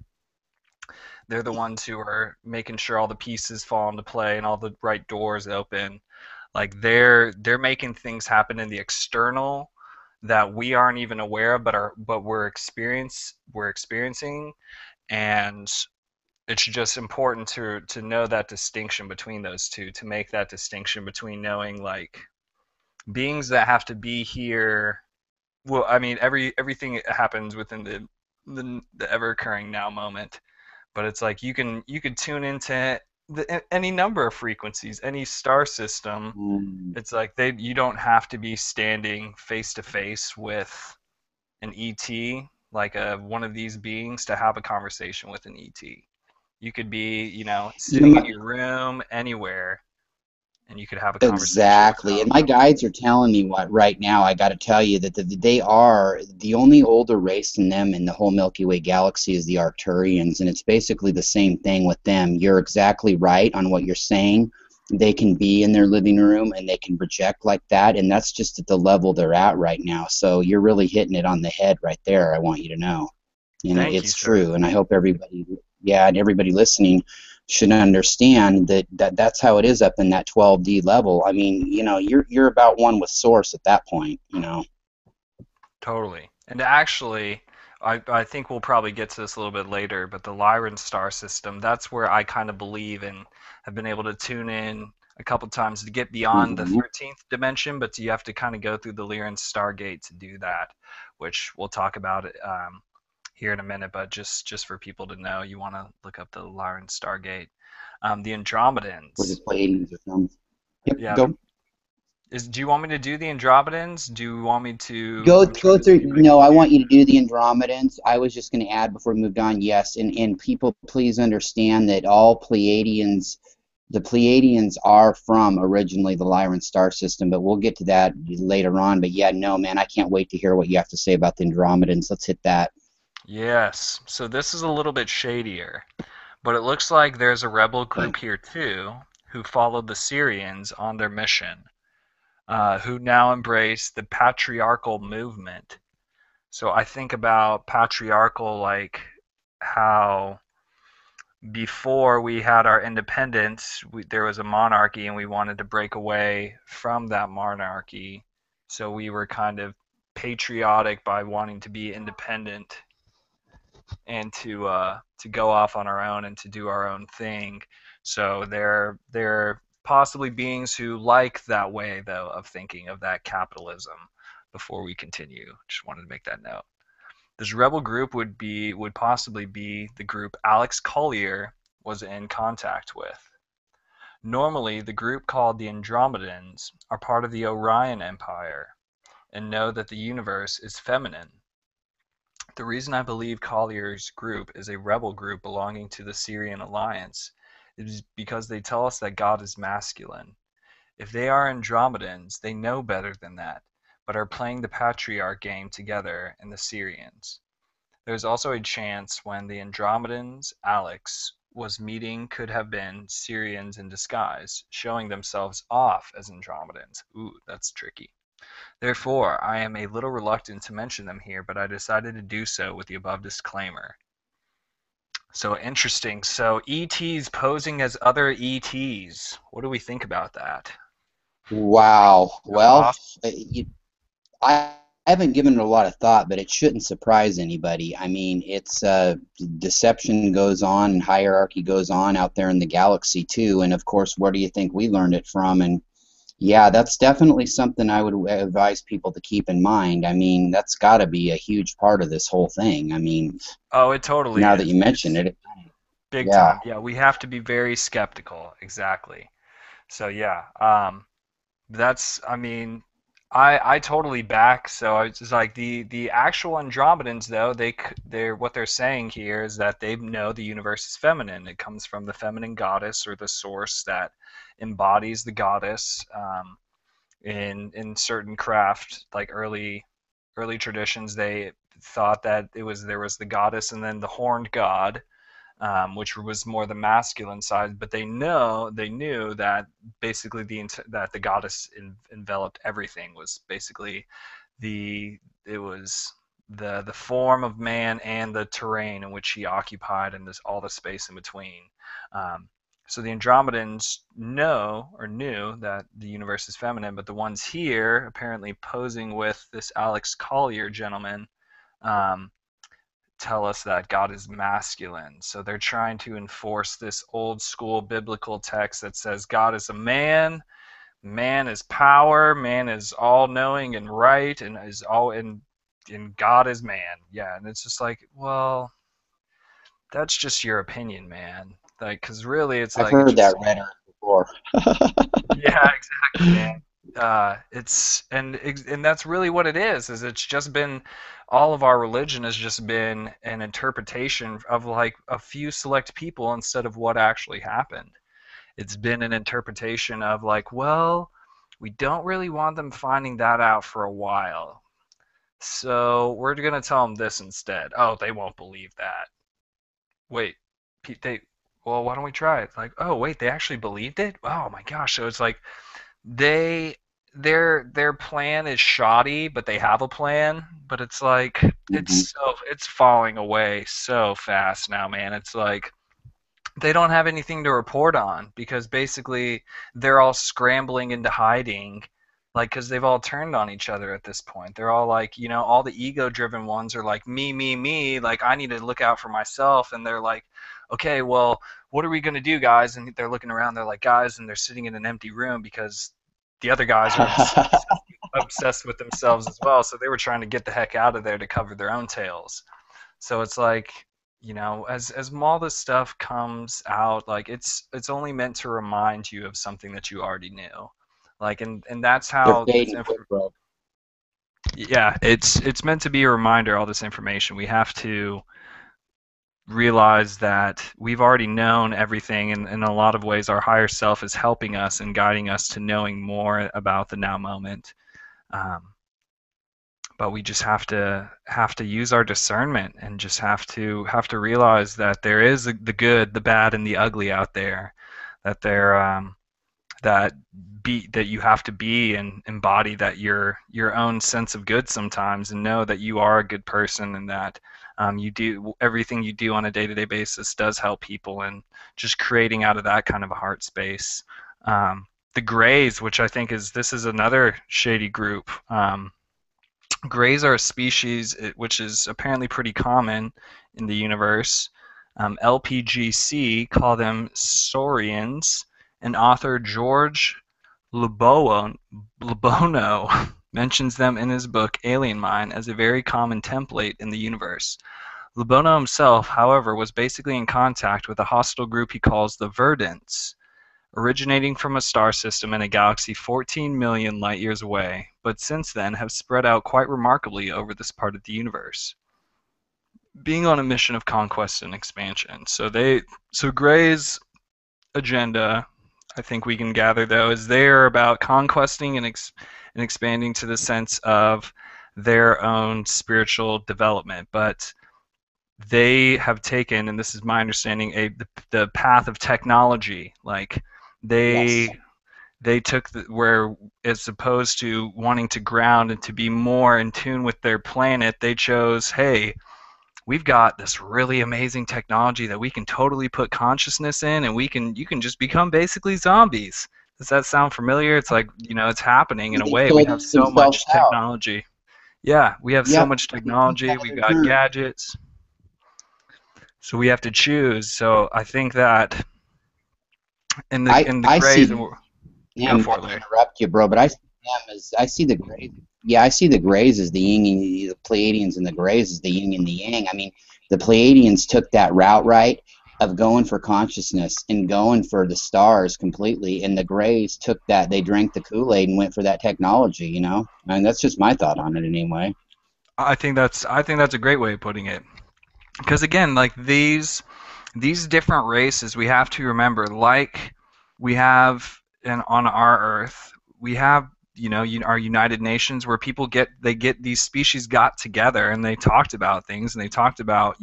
they're the ones who are making sure all the pieces fall into play and all the right doors open. Like they're making things happen in the external that we aren't even aware of, but we're experiencing. And it's just important to know that distinction between those two, to make that distinction between knowing like beings that have to be here. Well, I mean, everything happens within the ever occurring now moment, but it's like you could tune into any number of frequencies, any star system. Mm, It's like you don't have to be standing face to face with an ET, like one of these beings, to have a conversation with an ET. You could be, you know, sitting in my, your room anywhere, and you could have a conversation exactly. without And my guides are telling me what right now. I got to tell you that they are the only older race than them in the whole Milky Way galaxy is the Arcturians, and it's basically the same thing with them. You're exactly right on what you're saying. They can be in their living room and they can project like that, and that's just at the level they're at right now. So you're really hitting it on the head right there. I want you to know. And Thank you, it's sir. true. And I hope everybody, yeah, and everybody listening should understand that's how it is up in that 12D level. I mean, you're about one with source at that point. Totally. And actually, I think we'll probably get to this a little bit later, but the Lyran star system, that's where I kind of believe and have been able to tune in a couple times to get beyond the Hmm. 13th dimension, but you have to kind of go through the Lyran Stargate to do that, which we'll talk about here in a minute, but just for people to know, you want to look up the Lyran Stargate. The Was Andromedans. it Pleiadians or something? Yep, Yeah, go. do you want me to do the Andromedans? Do you want me to? I'm Go trying to through. see if I No, can I do. want you to do the Andromedans. I was just going to add before we moved on. Yes, and people, please understand that all Pleiadians, the Pleiadians are from originally the Lyran star system, but we'll get to that later on. But yeah, no, man, I can't wait to hear what you have to say about the Andromedans. Let's hit that. Yes. So this is a little bit shadier, but it looks like there's a rebel Okay. group here too who followed the Syrians on their mission, who now embrace the patriarchal movement. So I think about patriarchal like how before we had our independence, there was a monarchy and we wanted to break away from that monarchy. So we were kind of patriotic by wanting to be independent and to go off on our own and to do our own thing. So they're possibly beings who like that way though of thinking of that capitalism. Before we continue, just wanted to make that note. This rebel group would possibly be the group Alex Collier was in contact with. Normally, the group called the Andromedans are part of the Orion Empire and know that the universe is feminine. The reason I believe Collier's group is a rebel group belonging to the Syrian Alliance is because they tell us that God is masculine. If they are Andromedans, they know better than that, but are playing the patriarch game together in the Syrians. There's also a chance when the Andromedans Alex was meeting could have been Syrians in disguise, showing themselves off as Andromedans. Ooh, that's tricky. Therefore, I am a little reluctant to mention them here, but I decided to do so with the above disclaimer. So interesting. So ETs posing as other ETs. What do we think about that? Wow. Is that Well, possible? I haven't given it a lot of thought, but it shouldn't surprise anybody. I mean, it's deception goes on and hierarchy goes on out there in the galaxy too. And of course, where do you think we learned it from? And Yeah, that's definitely something I would advise people to keep in mind. I mean, that's got to be a huge part of this whole thing. I mean, Oh, it totally now that is. you mention It's it, big yeah, time. Yeah, we have to be very skeptical. Exactly. So yeah, that's, I mean, I totally back. So it's just like the actual Andromedans, though, they're what they're saying here is that they know the universe is feminine. It comes from the feminine goddess or the source that embodies the goddess. In certain craft, like early traditions, they thought that there was the goddess and then the horned god, which was more the masculine side. But they knew that basically that the goddess enveloped everything, was basically it was the form of man and the terrain in which he occupied, and this all the space in between. Um, so the Andromedans knew that the universe is feminine, but the ones here apparently posing with this Alex Collier gentleman, um, tell us that God is masculine. So they're trying to enforce this old school biblical text that says God is a man, man is power, man is all knowing and right, and is all and God is man. Yeah, and it's just like, well, that's just your opinion, man. Like, cause really, it's I've like it's heard just that rhetoric before. yeah, exactly, man. And that's really what it is. Is it's just been all of our religion has just been an interpretation of like a few select people instead of what actually happened. It's been an interpretation of like, well, we don't really want them finding that out for a while, so we're gonna tell them this instead. Oh, they won't believe that. Wait, they. Well, why don't we try it? Like, oh wait, they actually believed it. Oh my gosh! So it's like they their plan is shoddy, but they have a plan. But it's like Hmm. it's falling away so fast now, man. It's like they don't have anything to report on because basically they're all scrambling into hiding, like because they've all turned on each other at this point. They're all like, all the ego driven ones are like me, like I need to look out for myself, and they're like, okay, well, what are we going to do, guys? And they're looking around, they're like, guys, and they're sitting in an empty room because the other guys are obsessed with themselves as well, so they were trying to get the heck out of there to cover their own tails. So it's like, as all this stuff comes out, like it's only meant to remind you of something that you already knew. Like, and that's They're how fading quick, bro. yeah, it's meant to be a reminder, all this information. We have to realize that we've already known everything, and in a lot of ways our higher self is helping us and guiding us to knowing more about the now moment. Um, but we just have to use our discernment and just have to realize that there is the good, the bad, and the ugly out there. That there that that you have to be and embody that your own sense of good sometimes, and know that you are a good person, and that you do everything you do on a day-to-day basis does help people, and just creating out of that kind of a heart space. The Greys, which I think this is another shady group. Greys are a species which is apparently pretty common in the universe. LPGC call them saurians, and author George Lubono mentions them in his book Alien Mind as a very common template in the universe. Lubono himself, however, was basically in contact with a hostile group he calls the Verdants, originating from a star system in a galaxy 14 million light years away, but since then have spread out quite remarkably over this part of the universe, being on a mission of conquest and expansion. So Gray's agenda, I think we can gather though, is they're about conquesting and expanding to the sense of their own spiritual development, but they have taken, and this is my understanding, the path of technology. Like Yes. they they took where, as opposed to wanting to ground and to be more in tune with their planet, they chose, hey, we've got this really amazing technology that we can totally put consciousness in, and you can just become basically zombies. Does that sound familiar? It's like, it's happening in a They way. We have filtered so themselves much out. technology. Yeah, we have so Yep. much They took technology. that We've in got turn. gadgets. So we have to choose. So I think that in I the I grays, see. Go him, for not it, to Larry. interrupt you, bro, but I see him as I see the Greys. Yeah, I see the Greys as the yin and the Pleiadians and the Greys as the yin and the yang. I mean, the Pleiadians took that route right of going for consciousness and going for the stars completely, and the Greys took that. They drank the Kool-Aid and went for that technology. You know, I mean, that's just my thought on it anyway. I think that's a great way of putting it. Because again, like these different races, we have to remember, like we have on our Earth, we have our United Nations where they get these species got together and they talked about things and they talked about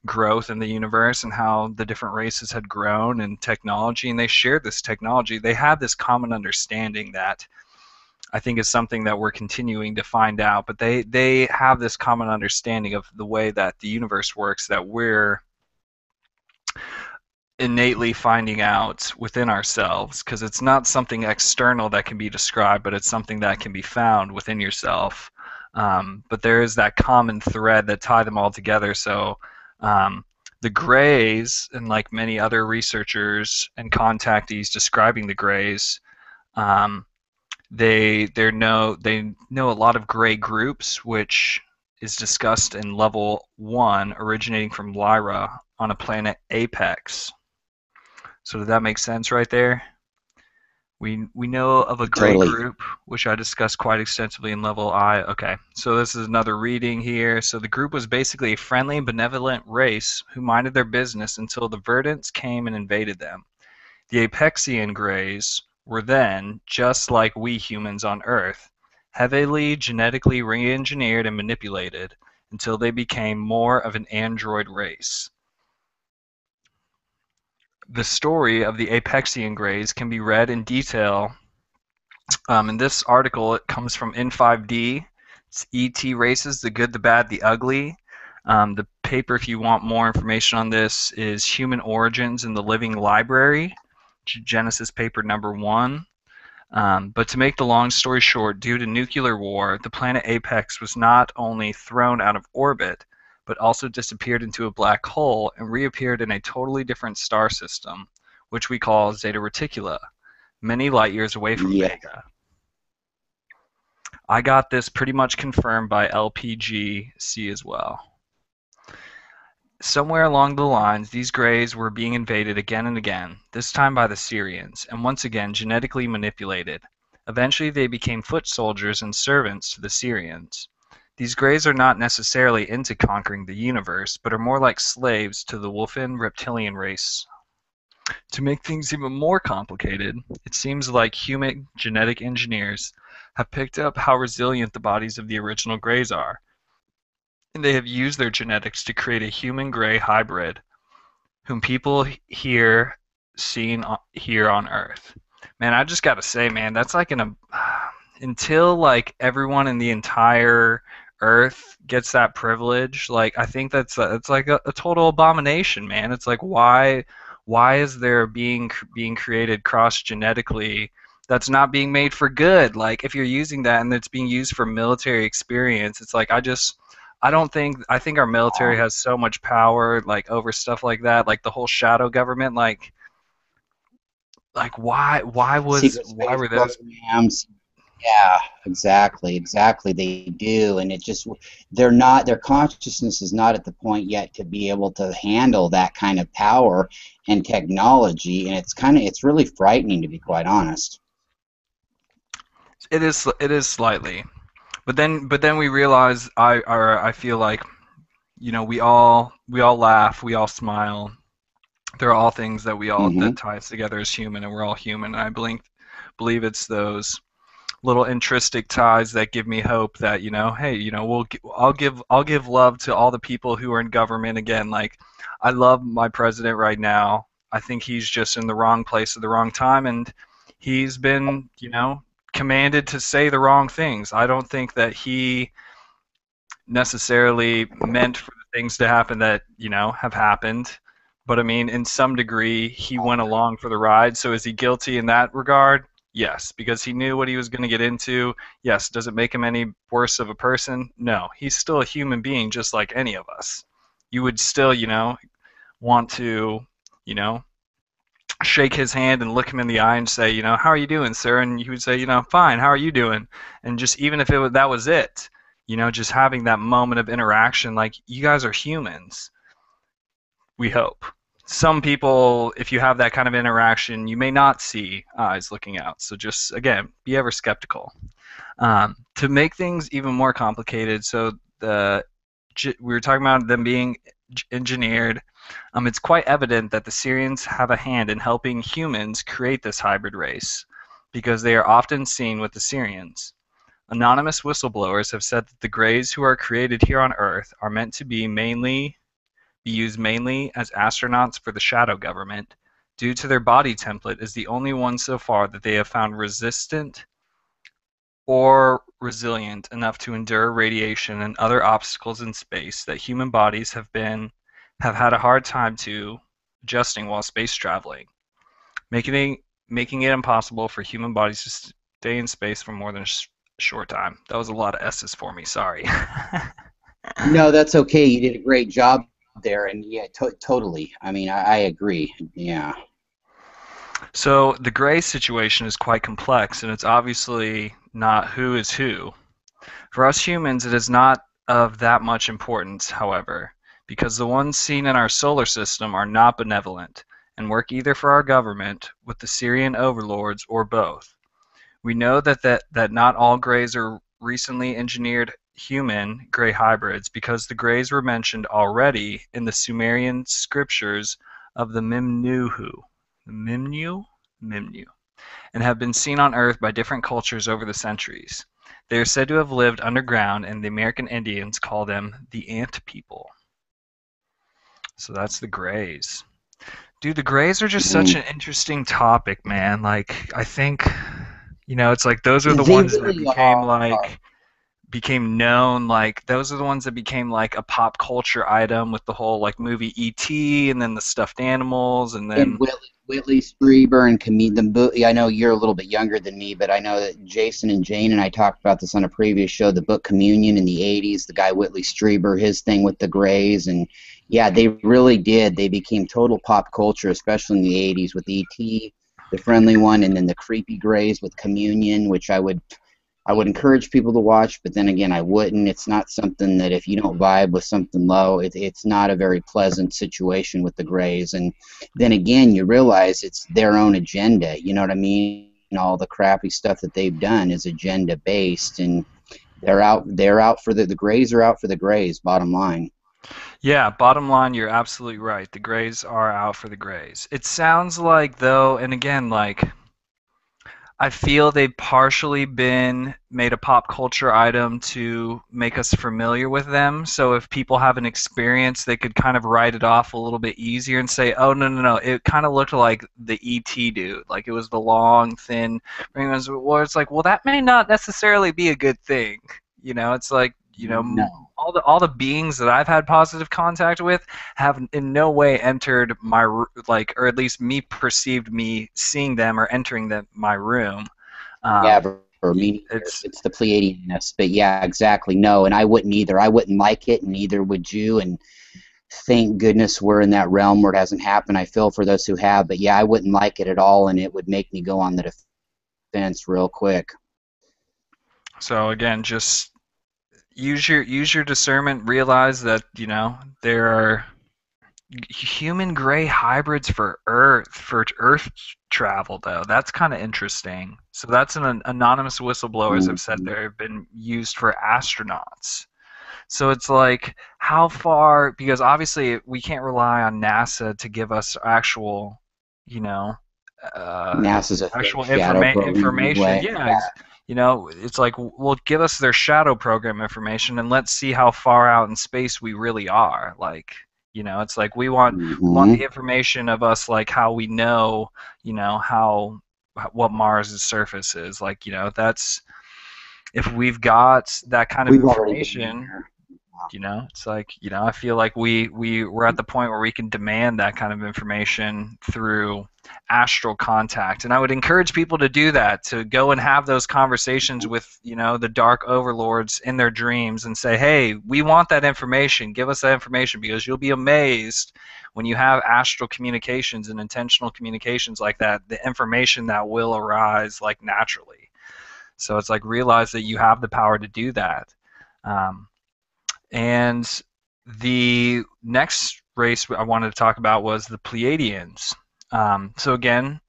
growth in the universe and how the different races had grown and technology and they shared this technology. They had this common understanding that I think is something that we're continuing to find out. But they have this common understanding of the way that the universe works that we're innately finding out within ourselves because it's not something external that can be described, but it's something that can be found within yourself. But there is that common thread that tie them all together. So the Greys, and like many other researchers and contactees describing the Greys, um, they know a lot of gray groups, which is discussed in level one, originating from Lyra on a planet Apex. So did that make sense right there? We know of a gray Totally. group, which I discussed quite extensively in level I. Okay, so this is another reading here. So the group was basically a friendly and benevolent race who minded their business until the Verdants came and invaded them. The Apexian Greys were then, just like we humans on Earth, heavily genetically re-engineered and manipulated until they became more of an android race. The story of the Apexian Greys can be read in detail in this article. It comes from N5D. It's ET Races, the Good, the Bad, the Ugly. The paper, if you want more information on this, is Human Origins in the Living Library, Genesis paper number 1. But to make the long story short, due to nuclear war, the planet Apex was not only thrown out of orbit, but also disappeared into a black hole and reappeared in a totally different star system, which we call Zeta Reticula, many light years away from Yeah, Vega. I got this pretty much confirmed by LPGC as well. Somewhere along the lines, these Greys were being invaded again and again, this time by the Syrians, and once again genetically manipulated. Eventually they became foot soldiers and servants to the Syrians. These Greys are not necessarily into conquering the universe, but are more like slaves to the Wolfen reptilian race. To make things even more complicated, it seems like human genetic engineers have picked up how resilient the bodies of the original Greys are, and they have used their genetics to create a human-Grey hybrid whom people here seen here on Earth. Man, I just gotta say, man, that's like until like everyone in the entire Earth gets that privilege. Like I think it's like a total abomination, man. It's like why is there being created cross genetically that's not being made for good? Like if you're using that and it's being used for military experience, it's like I think our military has so much power like over stuff like that, like the whole shadow government, like why was secret why space were those. programs. Yeah, exactly, exactly. They do, and it just they're not their consciousness is not at the point yet to be able to handle that kind of power and technology, and it's really frightening to be quite honest. It is slightly, but then we realize I feel like we all laugh, we all smile. There are all things that Hmm. tie us together as human, and we're all human. And I believe it's those little intrinsic ties that give me hope that hey, I'll give love to all the people who are in government again. Like I love my president right now. I think he's just in the wrong place at the wrong time, and he's been commanded to say the wrong things. I don't think that he necessarily meant for the things to happen that have happened. But I mean, in some degree, he went along for the ride. So is he guilty in that regard? Yes, because he knew what he was going to get into. Yes, does it make him any worse of a person? No, he's still a human being just like any of us. You would still, want to, you know, shake his hand and look him in the eye and say, how are you doing, sir? And he would say, fine, how are you doing? And just even if that was it, just having that moment of interaction, like, you guys are humans, we hope. Some people, if you have that kind of interaction, you may not see eyes looking out. So just, again, be ever skeptical. To make things even more complicated, so we were talking about them being engineered. It's quite evident that the Syrians have a hand in helping humans create this hybrid race, because they are often seen with the Syrians. Anonymous whistleblowers have said that the Greys who are created here on Earth are meant to be used mainly as astronauts for the shadow government, due to their body template is the only one so far that they have found resistant or resilient enough to endure radiation and other obstacles in space that human bodies have had a hard time to adjusting while space traveling, making it impossible for human bodies to stay in space for more than a short time. That was a lot of S's for me. Sorry. No, that's okay. You did a great job there, and yeah, totally. I mean, I agree. Yeah. So the gray situation is quite complex, and it's obviously not who is who. For us humans, it is not of that much importance, however, because the ones seen in our solar system are not benevolent, and work either for our government, with the Syrian overlords, or both. We know that not all Greys are recently engineered human Grey hybrids, because the Greys were mentioned already in the Sumerian scriptures of the Mimnuhu, Mimnu, Mimnu, and have been seen on Earth by different cultures over the centuries. They are said to have lived underground, and the American Indians call them the Ant People. So that's the Greys. Dude, the Greys are just such Mm. an interesting topic, man. Like, I think, it's like those are the They ones that really are. became known, like those are the ones that became like a pop culture item with the whole like movie E.T. and then the stuffed animals and And then Whitley Strieber and the book. I know you're a little bit younger than me, but I know that Jason and Jane and I talked about this on a previous show. The book Communion in the '80s. The guy Whitley Strieber, his thing with the Greys, and yeah, they really did. They became total pop culture, especially in the '80s with E.T., the friendly one, and then the creepy Greys with Communion, which I would encourage people to watch, but then again, I wouldn't. It's not something that if you don't vibe with something low, it's not a very pleasant situation with the Greys. And then again, you realize it's their own agenda. You know what I mean? And all the crappy stuff that they've done is agenda based, and they're out for the Greys are out for the Greys. Bottom line. yeah, bottom line, you're absolutely right. The Greys are out for the Greys. It sounds like, though, and again, like, I feel they've partially been made a pop culture item to make us familiar with them. So if people have an experience, they could kind of write it off a little bit easier and say, "Oh, no, no, no! It kind of looked like the ET dude. Like, it was the long, thin." Well, it's like, well, that may not necessarily be a good thing. It's like, No. all the beings that I've had positive contact with have in no way entered my, like, or at least me perceived me seeing them or entering my room. Yeah, Um, for me neither. it's It's the Pleiadianness, but yeah, exactly. No, and I wouldn't either. I wouldn't like it, and neither would you. And thank goodness we're in that realm where it hasn't happened. I feel for those who have, but yeah, I wouldn't like it at all, and it would make me go on the defense real quick. so again, just use your discernment. Realize that there are human gray hybrids for Earth travel, though. That's kind of interesting. So that's an anonymous whistleblowers have said Mhm. there have been used for astronauts. So it's like, how far? Because obviously we can't rely on NASA to give us actual, you know, uh, NASA's a fake actual shadow program information. anyway. Yeah, Yeah. it's like, well, give us their shadow program information and let's see how far out in space we really are. Like, it's like we want the Hmm. information of us, like how we know, how what Mars' surface is. Like, that's if we've got that kind of We've already been information. there. You know, it's like, you know, I feel like we're at the point where we can demand that kind of information through astral contact. And I would encourage people to do that, to go and have those conversations with, you know, the dark overlords in their dreams and say, hey, we want that information. Give us that information, because you'll be amazed when you have astral communications and intentional communications like that, the information that will arise like naturally. So it's like, realize that you have the power to do that. Um, and the next race I wanted to talk about was the Pleiadians. So again,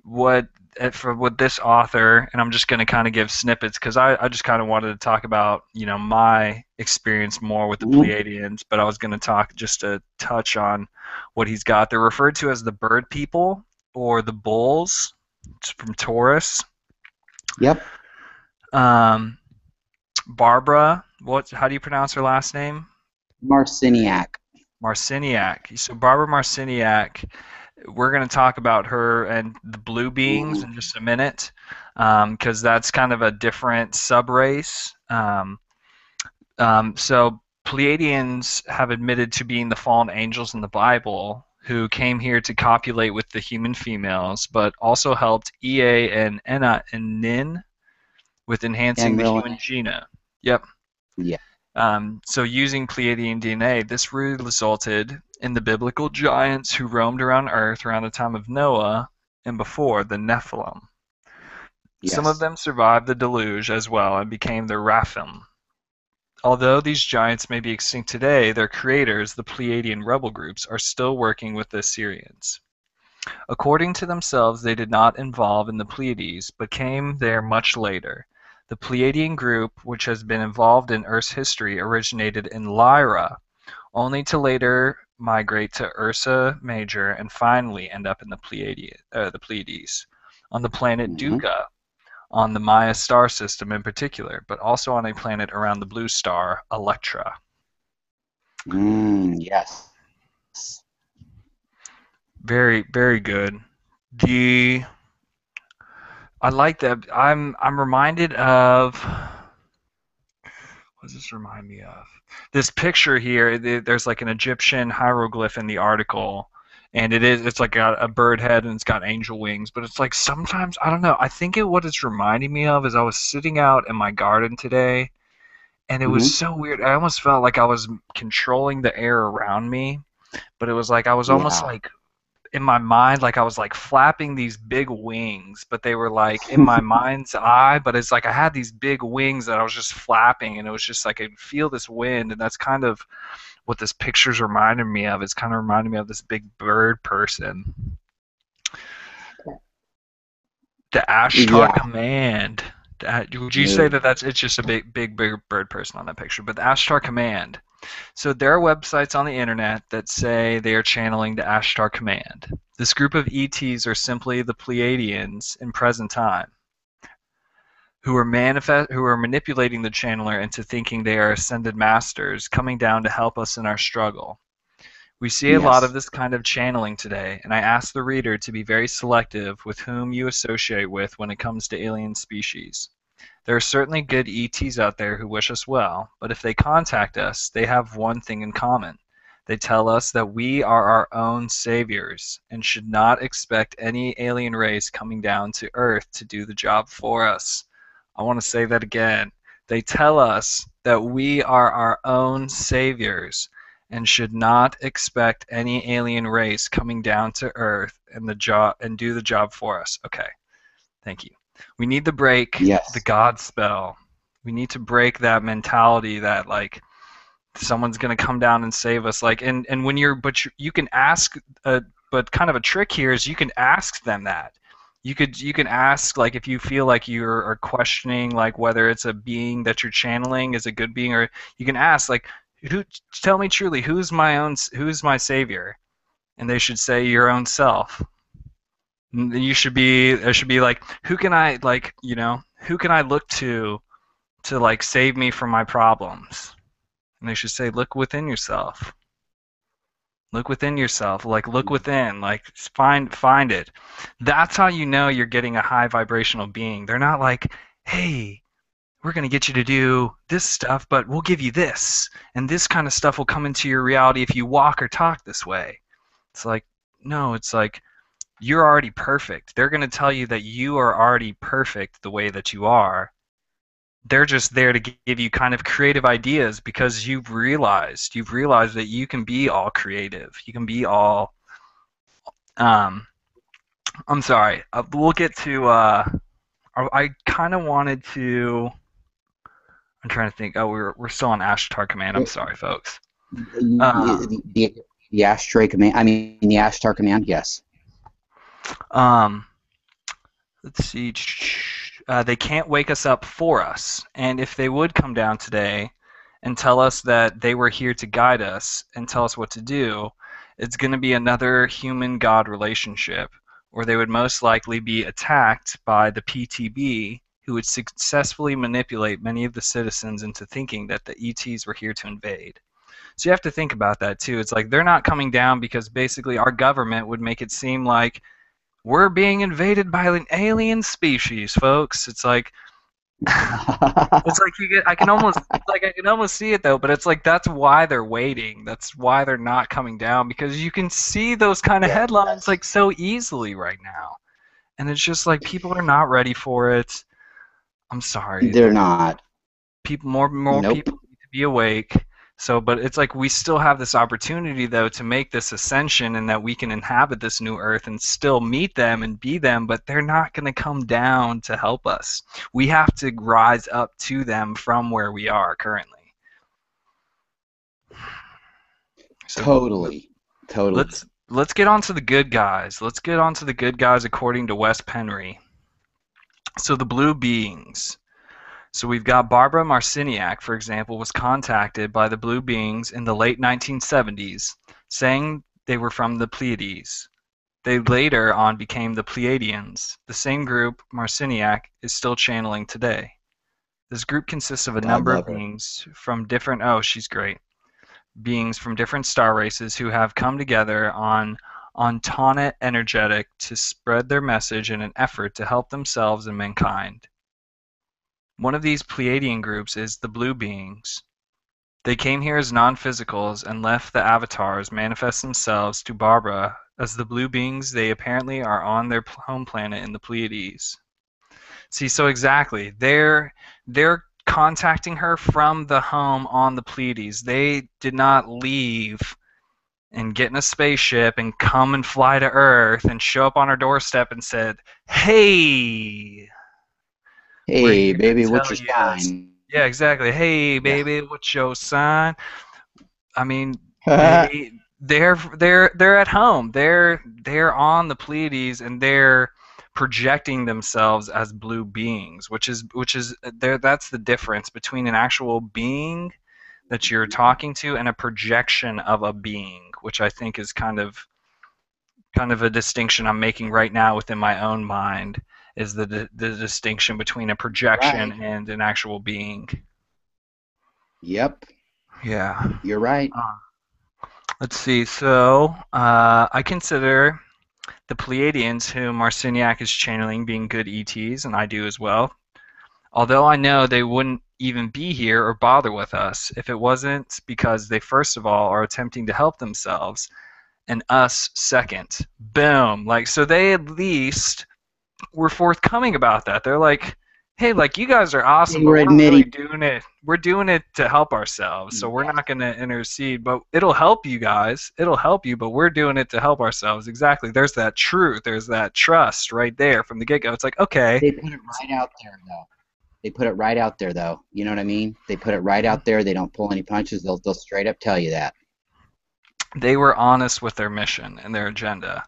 what for with this author, and I'm just going to kind of give snippets because I just kind of wanted to talk about, you know, my experience more with the Mhm. Pleiadians, but I was going to talk just to touch on what he's got. They're referred to as the bird people or the bulls. It's from Taurus. Yep. Um, Barbara, how do you pronounce her last name? Marciniak. Marciniak. So Barbara Marciniak, we're going to talk about her and the blue beings Mhm. in just a minute, because that's kind of a different subrace. So Pleiadians have admitted to being the fallen angels in the Bible who came here to copulate with the human females, but also helped Ea and Enna and Nin with enhancing the Enlil. human genome. Yep. Yeah. So using Pleiadian DNA, this resulted in the biblical giants who roamed around Earth around the time of Noah and before, the Nephilim. Some of Yes. them survived the deluge as well and became the Raphim. Although these giants may be extinct today, their creators, the Pleiadian rebel groups, are still working with the Assyrians. According to themselves, they did not evolve in the Pleiades, but came there much later. The Pleiadian group, which has been involved in Earth's history, originated in Lyra, only to later migrate to Ursa Major and finally end up in the Pleiades, on the planet Hmm. Duca, on the Maya star system in particular, but also on a planet around the blue star, Electra. Yes. Very, very good. The I like that. I'm reminded of, what does this remind me of? This picture here. There's like an Egyptian hieroglyph in the article, and it's like a bird head and it's got angel wings. But it's like, sometimes I don't know. I think what it's reminding me of is I was sitting out in my garden today, and it was Hmm. so weird. I almost felt like I was controlling the air around me, but it was like I was almost Yeah. like in my mind, like I was like flapping these big wings, but they were like in my mind's eye, but it's like I had these big wings that I was just flapping, and it was just like I could feel this wind. And that's kind of what this picture's reminding me of. It's kind of reminding me of this big bird person. The Ashtar Yeah. Command. Would you say No. that it's just a big bird person on that picture? But the Ashtar Command. So there are websites on the internet that say they are channeling the Ashtar Command. This group of ETs are simply the Pleiadians in present time, who are manipulating the channeler into thinking they are ascended masters coming down to help us in our struggle. We see a lot of Yes. this kind of channeling today, and I ask the reader to be very selective with whom you associate with when it comes to alien species. There are certainly good ETs out there who wish us well, but if they contact us, they have one thing in common. They tell us that we are our own saviors and should not expect any alien race coming down to Earth to do the job for us. I want to say that again. They tell us that we are our own saviors and should not expect any alien race coming down to Earth and do the job for us. Okay, thank you. We need to break the Yes. God spell. We need to break that mentality that like someone's gonna come down and save us. Like, and when you can ask, but kind of a trick here is you can ask them that. You can ask, like, if you feel like you are questioning like whether it's a being that you're channeling is a good being, or you can ask like, who tell me truly, who's my savior, and they should say your own self. There should be like, who can I, like, who can I look to like save me from my problems? And they should say, look within yourself. Look within yourself. Like, look within. Like, find it. That's how you know you're getting a high vibrational being. They're not like, hey, we're going to get you to do this stuff, but we'll give you this, and this kind of stuff will come into your reality if you walk or talk this way. It's like, no, it's like, you're already perfect. They're going to tell you that you are already perfect the way that you are. They're just there to give you kind of creative ideas because you've realized that you can be all creative. You can be all um I'm sorry. We'll get to I kind of wanted to I'm trying to think. Oh, we're still on Ashtar command. I'm sorry, folks. The ashtray command. I mean, the ashtar command. Yes. Um let's see. They can't wake us up for us. And if they would come down today and tell us that they were here to guide us and tell us what to do, it's going to be another human-God relationship, or they would most likely be attacked by the PTB, who would successfully manipulate many of the citizens into thinking that the ETs were here to invade. So you have to think about that too. It's like they're not coming down because basically our government would make it seem like we're being invaded by an alien species, folks. It's like I can almost see it though, but it's like that's why they're waiting. That's why they're not coming down because you can see those kind of headlines like so easily right now. And it's just like people are not ready for it. I'm sorry. They're not. People more Nope. people need to be awake. So, but it's like we still have this opportunity though to make this ascension and that we can inhabit this new earth and still meet them and be them, but they're not going to come down to help us. We have to rise up to them from where we are currently. So Totally. let's get on to the good guys. Let's get on to the good guys according to Wes Penry. So the blue beings. So we've got Barbara Marciniak, for example, was contacted by the Blue Beings in the late 1970s, saying they were from the Pleiades. They later on became the Pleiadians, the same group Marciniak is still channeling today. This group consists of a God number of love her. beings from different, oh, she's great, beings from different star races who have come together on Taunet Energetic to spread their message in an effort to help themselves and mankind. One of these Pleiadian groups is the Blue Beings. They came here as non-physicals and left the avatars manifest themselves to Barbara as the Blue Beings. They apparently are on their home planet in the Pleiades. See, so exactly, they're contacting her from the home on the Pleiades. They did not leave and get in a spaceship and come and fly to Earth and show up on her doorstep and said, "Hey, we're Hey, here to baby, what's tell your you." sign? Yeah, exactly. Hey, Yeah. baby, what's your sign? I mean, they're at home. They're on the Pleiades and they're projecting themselves as blue beings, which is there. That's the difference between an actual being that you're talking to and a projection of a being, which I think is kind of a distinction I'm making right now within my own mind is the distinction between a projection Right. and an actual being. Yep. Yeah. You're right. Uh, let's see. So I consider the Pleiadians, whom Marciniak is channeling, being good ETs, and I do as well. Although I know they wouldn't even be here or bother with us if it wasn't because they, first of all, are attempting to help themselves, and us second. Boom. Like, so they at least were forthcoming about that. They're like, hey, like you guys are awesome, They but were we're really admitting. doing it. We're doing it to help ourselves. So we're Yes. not going to intercede, but it'll help you guys. It'll help you, but we're doing it to help ourselves. Exactly. There's that truth. There's that trust right there from the get-go. It's like, okay. They put it right out there, though. They put it right out there, though. You know what I mean? They put it right out there. They don't pull any punches. They'll straight up tell you that. They were honest with their mission and their agenda.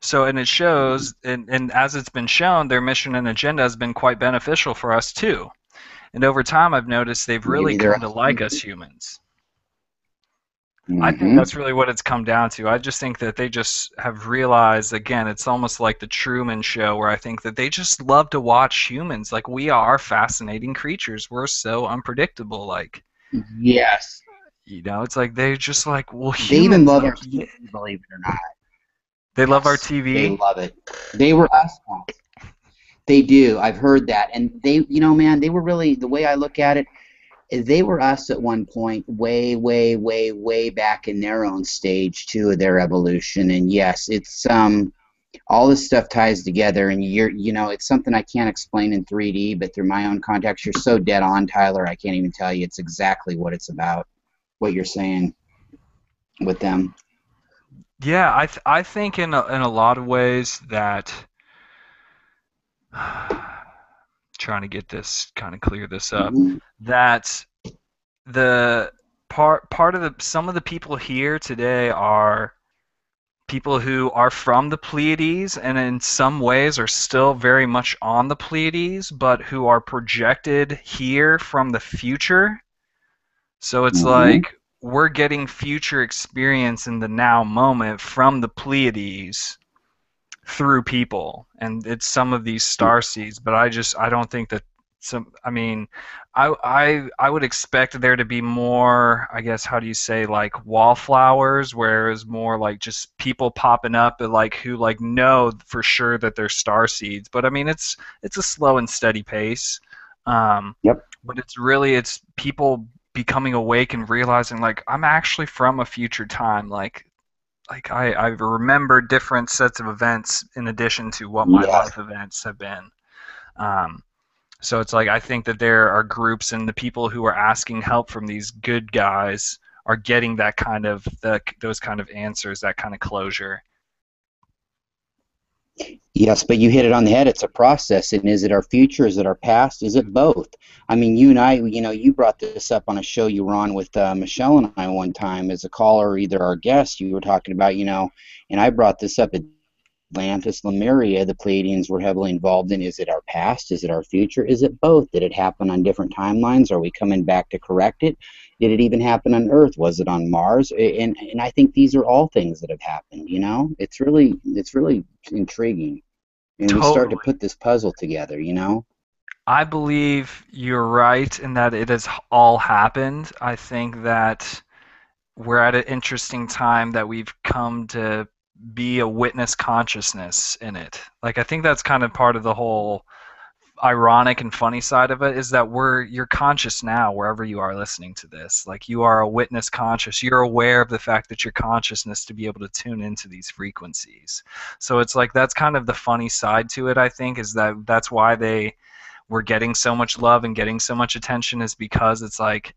So, and it shows, and as it's been shown, their mission and agenda has been quite beneficial for us too. And over time, I've noticed they've really Maybe they're come to awesome like us too. humans. I think Mm-hmm. that's really what it's come down to. I just think that they just have realized, again, it's almost like the Truman Show, where I think that they just love to watch humans. Like, we are fascinating creatures. We're so unpredictable. Like, Yes. it's like they're just like, well, They even humans, love our like, yeah. TV, believe it or not. They love our Yes. They TV. love it. They were us once. They do. I've heard that. And they, man, they were really, the way I look at it, they were us at one point, way, way, way, way back in their own stage too of their evolution. And yes, it's all this stuff ties together, and it's something I can't explain in 3D, but through my own context, you're so dead on, Tyler. I can't even tell you. It's exactly what it's about, what you're saying with them. Yeah, I think in a lot of ways that trying to get this kind of clear this up, Hmm. that the part of the some of the people here today are people who are from the Pleiades and in some ways are still very much on the Pleiades, but who are projected here from the future. So it's Hmm. like we're getting future experience in the now moment from the Pleiades through people, and it's some of these star seeds. But I don't think that some. I mean, I would expect there to be more. I guess how do you say, like wallflowers, where it's more like just people popping up and like who like know for sure that they're star seeds. But I mean, it's a slow and steady pace. Um, Yep. but it's people becoming awake and realizing like I'm actually from a future time. Like I remember different sets of events in addition to what my Yes. life events have been. Um, so it's like I think that there are groups and the people who are asking help from these good guys are getting that kind of those kind of answers, that kind of closure. Yes, but you hit it on the head. It's a process. And is it our future? Is it our past? Is it both? I mean, you and I, you brought this up on a show you were on with Michelle and I one time as a caller, either our guest. You were talking about, and I brought this up. Atlantis, Lemuria, the Pleiadians were heavily involved in. Is it our past? Is it our future? Is it both? Did it happen on different timelines? Are we coming back to correct it? Did it even happen on Earth? Was it on Mars? And I think these are all things that have happened. It's really intriguing, and we start to Totally. put this puzzle together. I believe you're right in that it has all happened. I think that we're at an interesting time that we've come to be a witness consciousness in it. Like I think that's kind of part of the whole ironic and funny side of it is that you're conscious now wherever you are listening to this. Like you are a witness conscious. You're aware of the fact that your consciousness to be able to tune into these frequencies. So it's like that's kind of the funny side to it, I think, is that that's why they were getting so much love and getting so much attention is because it's like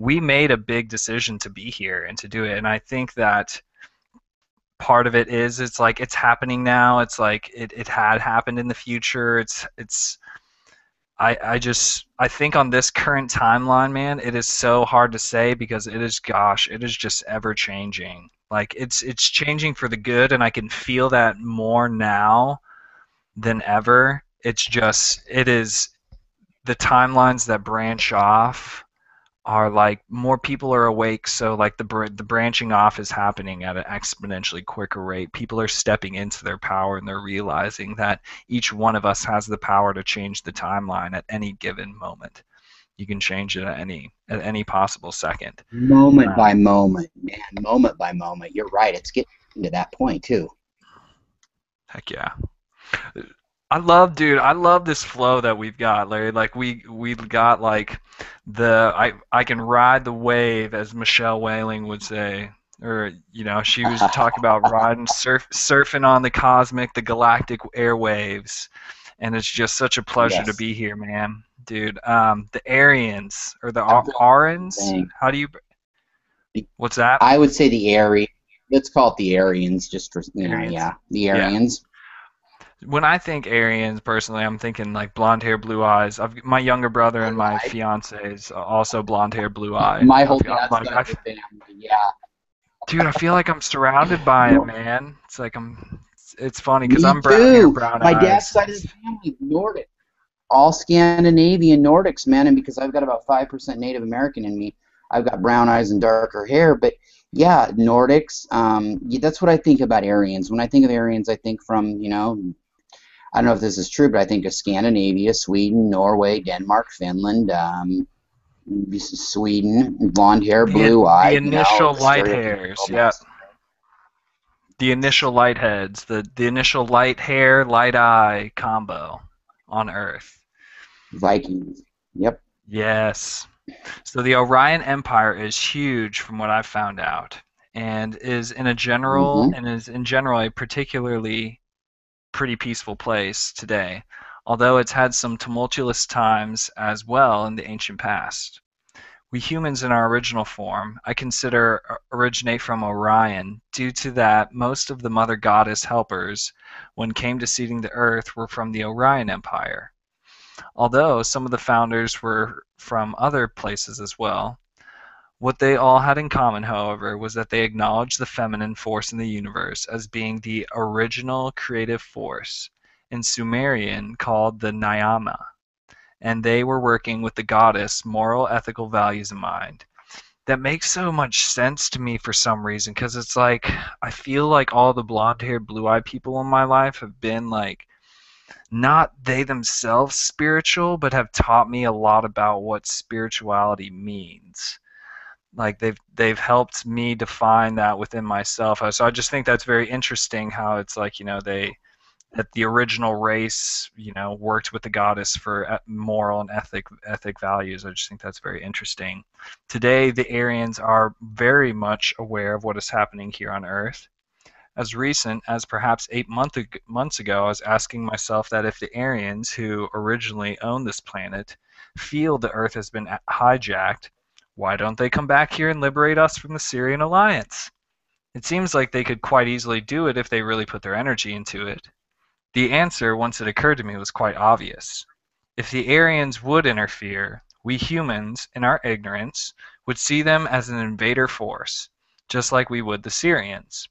we made a big decision to be here and to do it. And I think that part of it is it's like it's happening now. It's like it had happened in the future. It's I think on this current timeline, man, it is so hard to say because it is just ever changing. Like it's changing for the good and I can feel that more now than ever. It is the timelines that branch off are like more people are awake, so like the branching off is happening at an exponentially quicker rate. People are stepping into their power and they're realizing that each one of us has the power to change the timeline at any given moment. You can change it at any possible second. Moment Um, by moment, man, moment by moment. You're right. It's getting to that point too. Heck yeah. I love this flow that we've got, Larry. Like we've got like I can ride the wave, as Michelle Whaling would say, or she was talking about riding surfing on the cosmic, the galactic airwaves, and it's just such a pleasure to Yes. be here, man, dude. The Aryans or the I've got Arans, thing. how do you? What's that? I would say the Aryan. Let's call it the Aryans, just for Aryans? yeah, the Yeah. Aryans. When I think Aryans, personally, I'm thinking like blonde hair, blue eyes. My younger brother and Blue my eyed. fiance is also blonde hair, blue eyed. My whole I'm dad's like, side of the family. Yeah. dude, I feel like I'm surrounded by it, No, man. It's like it's funny because me I'm brown hair, too. brown My dad's eyes. side of the family, Nordic, all Scandinavian Nordics, man. And because I've got about 5% Native American in me, I've got brown eyes and darker hair. But yeah, Nordics. Yeah, that's what I think about Aryans. When I think of Aryans, I think from I don't know if this is true, but I think of Scandinavia, Sweden, Norway, Denmark, Finland, Sweden, blonde hair, blue The eyed, initial the light stereotypical hairs, yeah. mix. The initial light heads, the initial light hair, light eye combo. on Earth. Vikings. Yep. Yes. So the Orion Empire is huge from what I've found out, and Hmm. is in general a particularly pretty peaceful place today, although it's had some tumultuous times as well in the ancient past. We humans in our original form, I consider originate from Orion, due to that most of the Mother Goddess helpers, when came to seeding the earth, were from the Orion Empire. Although some of the founders were from other places as well. What they all had in common, however, was that they acknowledged the feminine force in the universe as being the original creative force, in Sumerian called the Nyama, and they were working with the goddess moral ethical values in mind. That makes so much sense to me for some reason, because it's like I feel like all the blonde-haired, blue-eyed people in my life have been like not they themselves spiritual, but have taught me a lot about what spirituality means. Like they've helped me define that within myself. So I just think that's very interesting how it's like, they that the original race, worked with the goddess for moral and ethic values. I just think that's very interesting. Today, the Aryans are very much aware of what is happening here on Earth. As recent as perhaps months ago, I was asking myself that if the Aryans, who originally owned this planet, feel the Earth has been hijacked, why don't they come back here and liberate us from the Syrian alliance? It seems like they could quite easily do it if they really put their energy into it. The answer, once it occurred to me, was quite obvious. If the Aryans would interfere, we humans, in our ignorance, would see them as an invader force, just like we would the Syrians.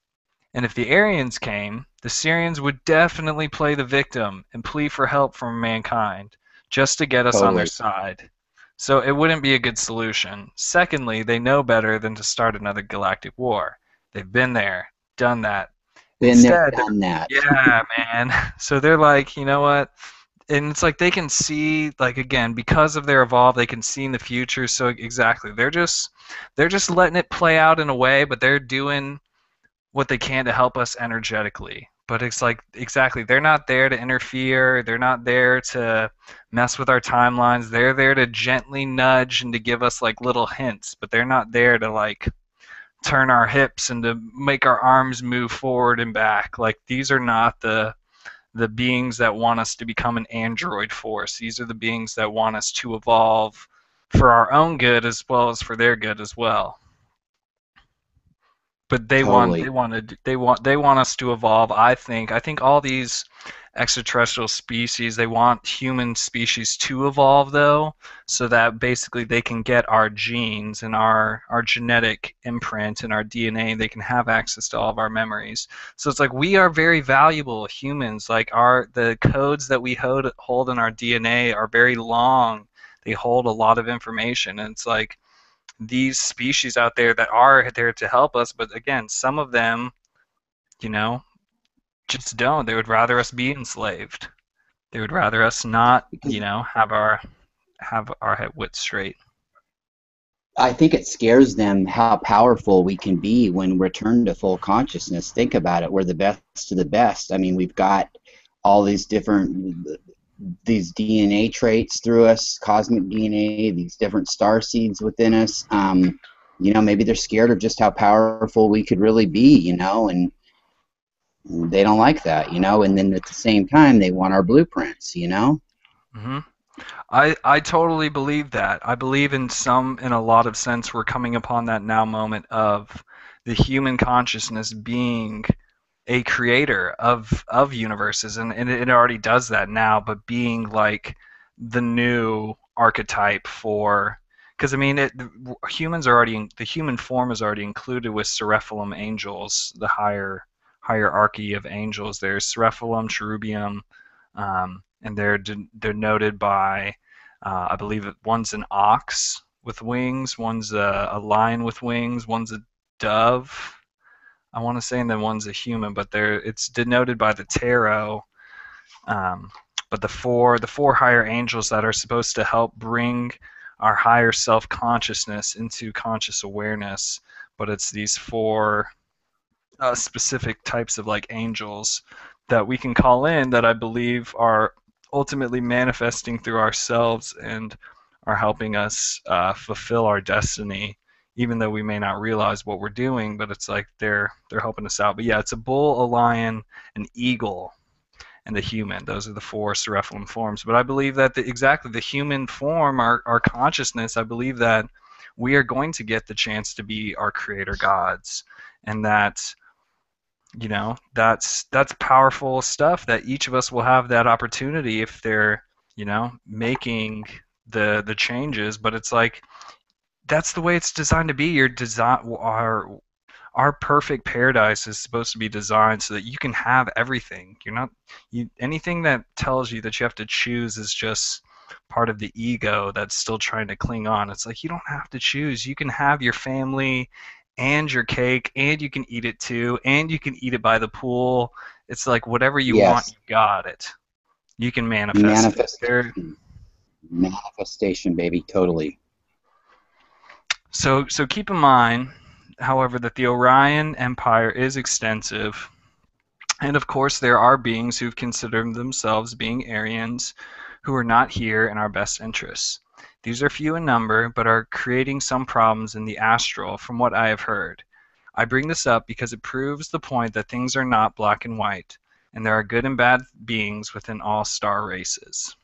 And if the Aryans came, the Syrians would definitely play the victim and plead for help from mankind, just to get us on their Totally. side. So it wouldn't be a good solution. Secondly, they know better than to start another galactic war. They've been there, done that. Been there, Instead, done that. yeah, man. So they're like, you know what? And it's like they can see, like again, because of their evolve, they can see in the future. So exactly, they're just letting it play out in a way, but they're doing what they can to help us energetically. But it's like exactly, they're not there to interfere. They're not there to mess with our timelines. They're there to gently nudge and to give us like little hints, but they're not there to like turn our hips and to make our arms move forward and back. Like these are not the beings that want us to become an android force. These are the beings that want us to evolve for our own good as well as for their good as well. But Totally. they want us to evolve. I think all these extraterrestrial species, they want human species to evolve though, so that basically they can get our genes and our genetic imprint and our DNA. They can have access to all of our memories. So it's like we are very valuable humans. Like the codes that we hold in our DNA are very long. They hold a lot of information, and it's like these species out there that are there to help us, but again, some of them, you know, just don't. They would rather us be enslaved. They would rather us not, Because have our head wits straight. I think it scares them how powerful we can be when returned to full consciousness. Think about it. We're the best of the best. I mean, we've got all these DNA traits through us, cosmic DNA, these different star seeds within us. Maybe they're scared of just how powerful we could really be, and they don't like that, and then at the same time, they want our blueprints. hmm I totally believe that. I believe in a lot of sense we're coming upon that now moment of the human consciousness being a creator of universes, and it already does that now, but being like the new archetype for, because I mean humans are already the human form is already included with Seraphilim angels, the hierarchy of angels. There's Seraphilim, Cherubium, and they're denoted by I believe one's an ox with wings, one's a lion with wings, one's a dove, I want to say, and then one's a human, but it's denoted by the tarot. Um, but the four higher angels that are supposed to help bring our higher self consciousness into conscious awareness, but it's these four specific types of like angels that we can call in that I believe are ultimately manifesting through ourselves and are helping us fulfill our destiny, even though we may not realize what we're doing. But it's like they're helping us out. But yeah, it's a bull, a lion, an eagle, and the human. Those are the four seraphilim forms. But I believe that exactly the human form, our consciousness, I believe that we are going to get the chance to be our creator gods, and that that's powerful stuff, that each of us will have that opportunity if they're making the changes. But it's like that's the way it's designed to be. Your design, our perfect paradise is supposed to be designed so that you can have everything. You're not anything that tells you that you have to choose is just part of the ego that's still trying to cling on. It's like you don't have to choose. You can have your family and your cake, and you can eat it too, and you can eat it by the pool. It's like whatever you want, Yes. you got it. You can manifest it. Manifestation. Manifestation, baby. Totally. So keep in mind, however, that the Orion Empire is extensive. And of course, there are beings who've considered themselves being Aryans who are not here in our best interests. These are few in number, but are creating some problems in the astral, from what I have heard. I bring this up because it proves the point that things are not black and white, and there are good and bad beings within all star races.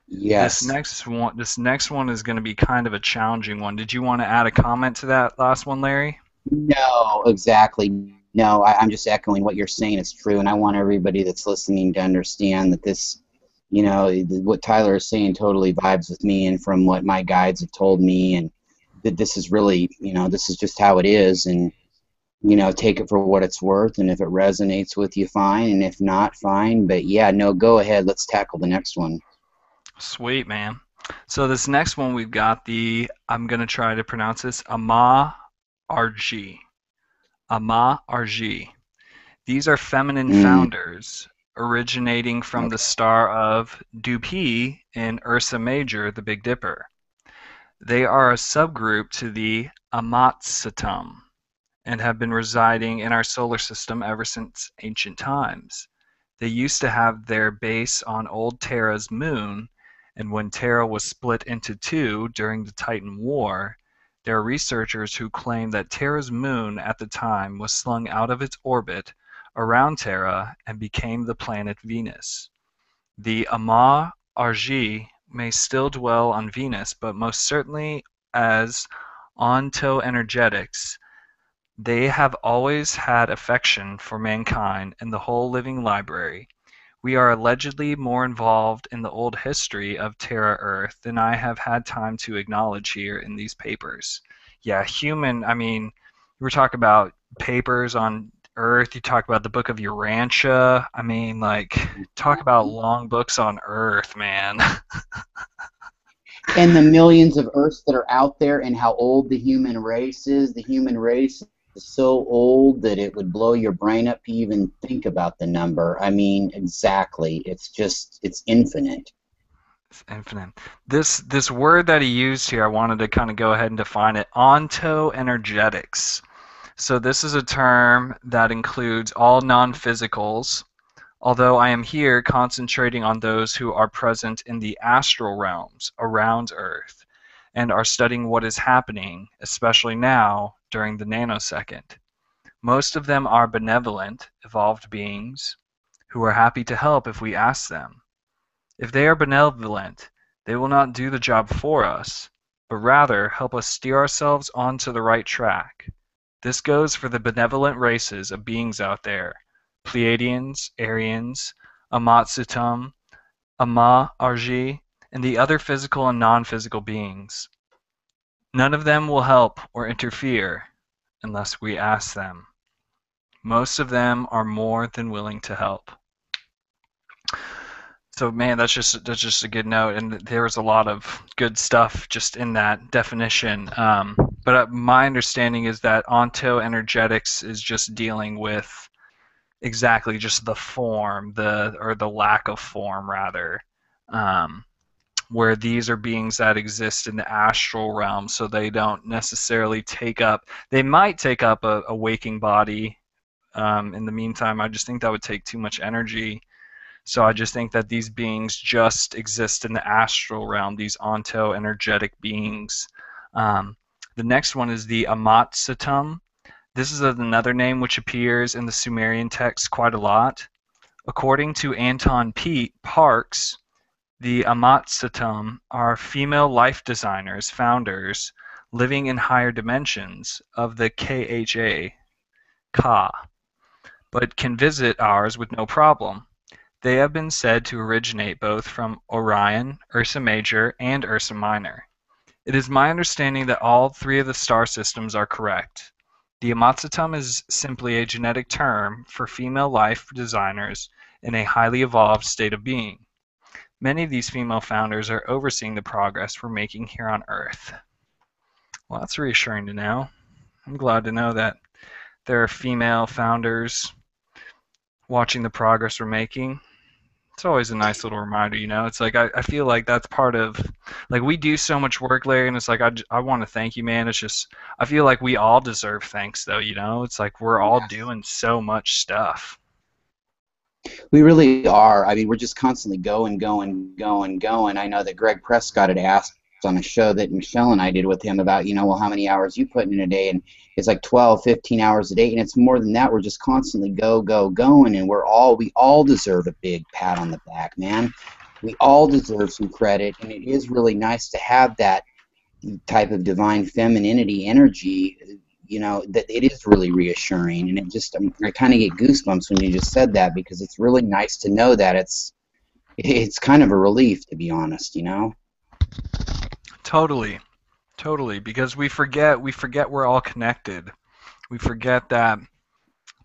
Yes. This next one is going to be kind of a challenging one. Did you want to add a comment to that last one, Larry? No, exactly. No, I'm just echoing what you're saying is true, and I want everybody that's listening to understand that this, what Tyler is saying totally vibes with me, and from what my guides have told me, and that this is really, this is just how it is, and take it for what it's worth, and if it resonates with you, fine, and if not, fine. But yeah, no, go ahead. Let's tackle the next one. Sweet, man. So this next one we've got I'm going to try to pronounce this, Ama RG. Ama RG. These are feminine Mm, founders originating from the okay. star of Dupi in Ursa Major, the Big Dipper. They are a subgroup to the Amatsatum and have been residing in our solar system ever since ancient times. They used to have their base on old Terra's moon, and when Terra was split into two during the Titan War, there are researchers who claim that Terra's moon at the time was slung out of its orbit around Terra and became the planet Venus. The Ama Argi may still dwell on Venus, but most certainly as ontoenergetics, they have always had affection for mankind and the whole living library. We are allegedly more involved in the old history of Terra Earth than I have had time to acknowledge here in these papers. Yeah, I mean, we're talking about papers on Earth, you talk about the Book of Urantia. I mean, like, talk about long books on Earth, man. And the millions of Earths that are out there, and how old the human race is. The human race is so old that it would blow your brain up to even think about the number. I mean, exactly. It's infinite. It's infinite. This word that he used here, I wanted to kind of go ahead and define it. Ontoenergetics. So this is a term that includes all non-physicals, although I am here concentrating on those who are present in the astral realms around Earth and are studying what is happening, especially now during the nanosecond. Most of them are benevolent, evolved beings who are happy to help if we ask them. If they are benevolent, they will not do the job for us, but rather help us steer ourselves onto the right track. This goes for the benevolent races of beings out there: Pleiadians, Aryans, Amatsutum, Ama Arji, and the other physical and non-physical beings. None of them will help or interfere unless we ask them. Most of them are more than willing to help. So man, that's just a good note, and there was a lot of good stuff just in that definition. But my understanding is that ontoenergetics is just dealing with exactly just the form, the lack of form rather, um, where these are beings that exist in the astral realm, so they don't necessarily take up. They might take up a waking body. In the meantime, I just think that would take too much energy. So I just think that these beings just exist in the astral realm, these onto energetic beings. Um, the next one is the Amatsatum. This is another name which appears in the Sumerian text quite a lot. According to Anton Pete Parks, the Amatsatum are female life designers, founders, living in higher dimensions of the KHA, Ka, but can visit ours with no problem. They have been said to originate both from Orion, Ursa Major, and Ursa Minor. It is my understanding that all three of the star systems are correct. The Amatsatum is simply a genetic term for female life designers in a highly evolved state of being. Many of these female founders are overseeing the progress we're making here on Earth. Well, that's reassuring to know. I'm glad to know that there are female founders watching the progress we're making. It's always a nice little reminder, you know. It's like I feel like that's part of, like, we do so much work, Larry, and it's like I want to thank you, man. It's just I feel like we all deserve thanks, though, you know. It's like we're all Yes. doing so much stuff. We really are. I mean, we're just constantly going, going, going, going. I know that Greg Prescott had asked on a show that Michelle and I did with him about, well, how many hours you put in a day? And it's like 12, 15 hours a day. And it's more than that. We're just constantly go, go, going. And we all deserve a big pat on the back, man. We all deserve some credit. And it is really nice to have that type of divine femininity energy, that it is really reassuring. And I kind of get goosebumps when you just said that, because it's really nice to know that it's kind of a relief, to be honest. Totally, totally. Because we forget we're all connected. We forget that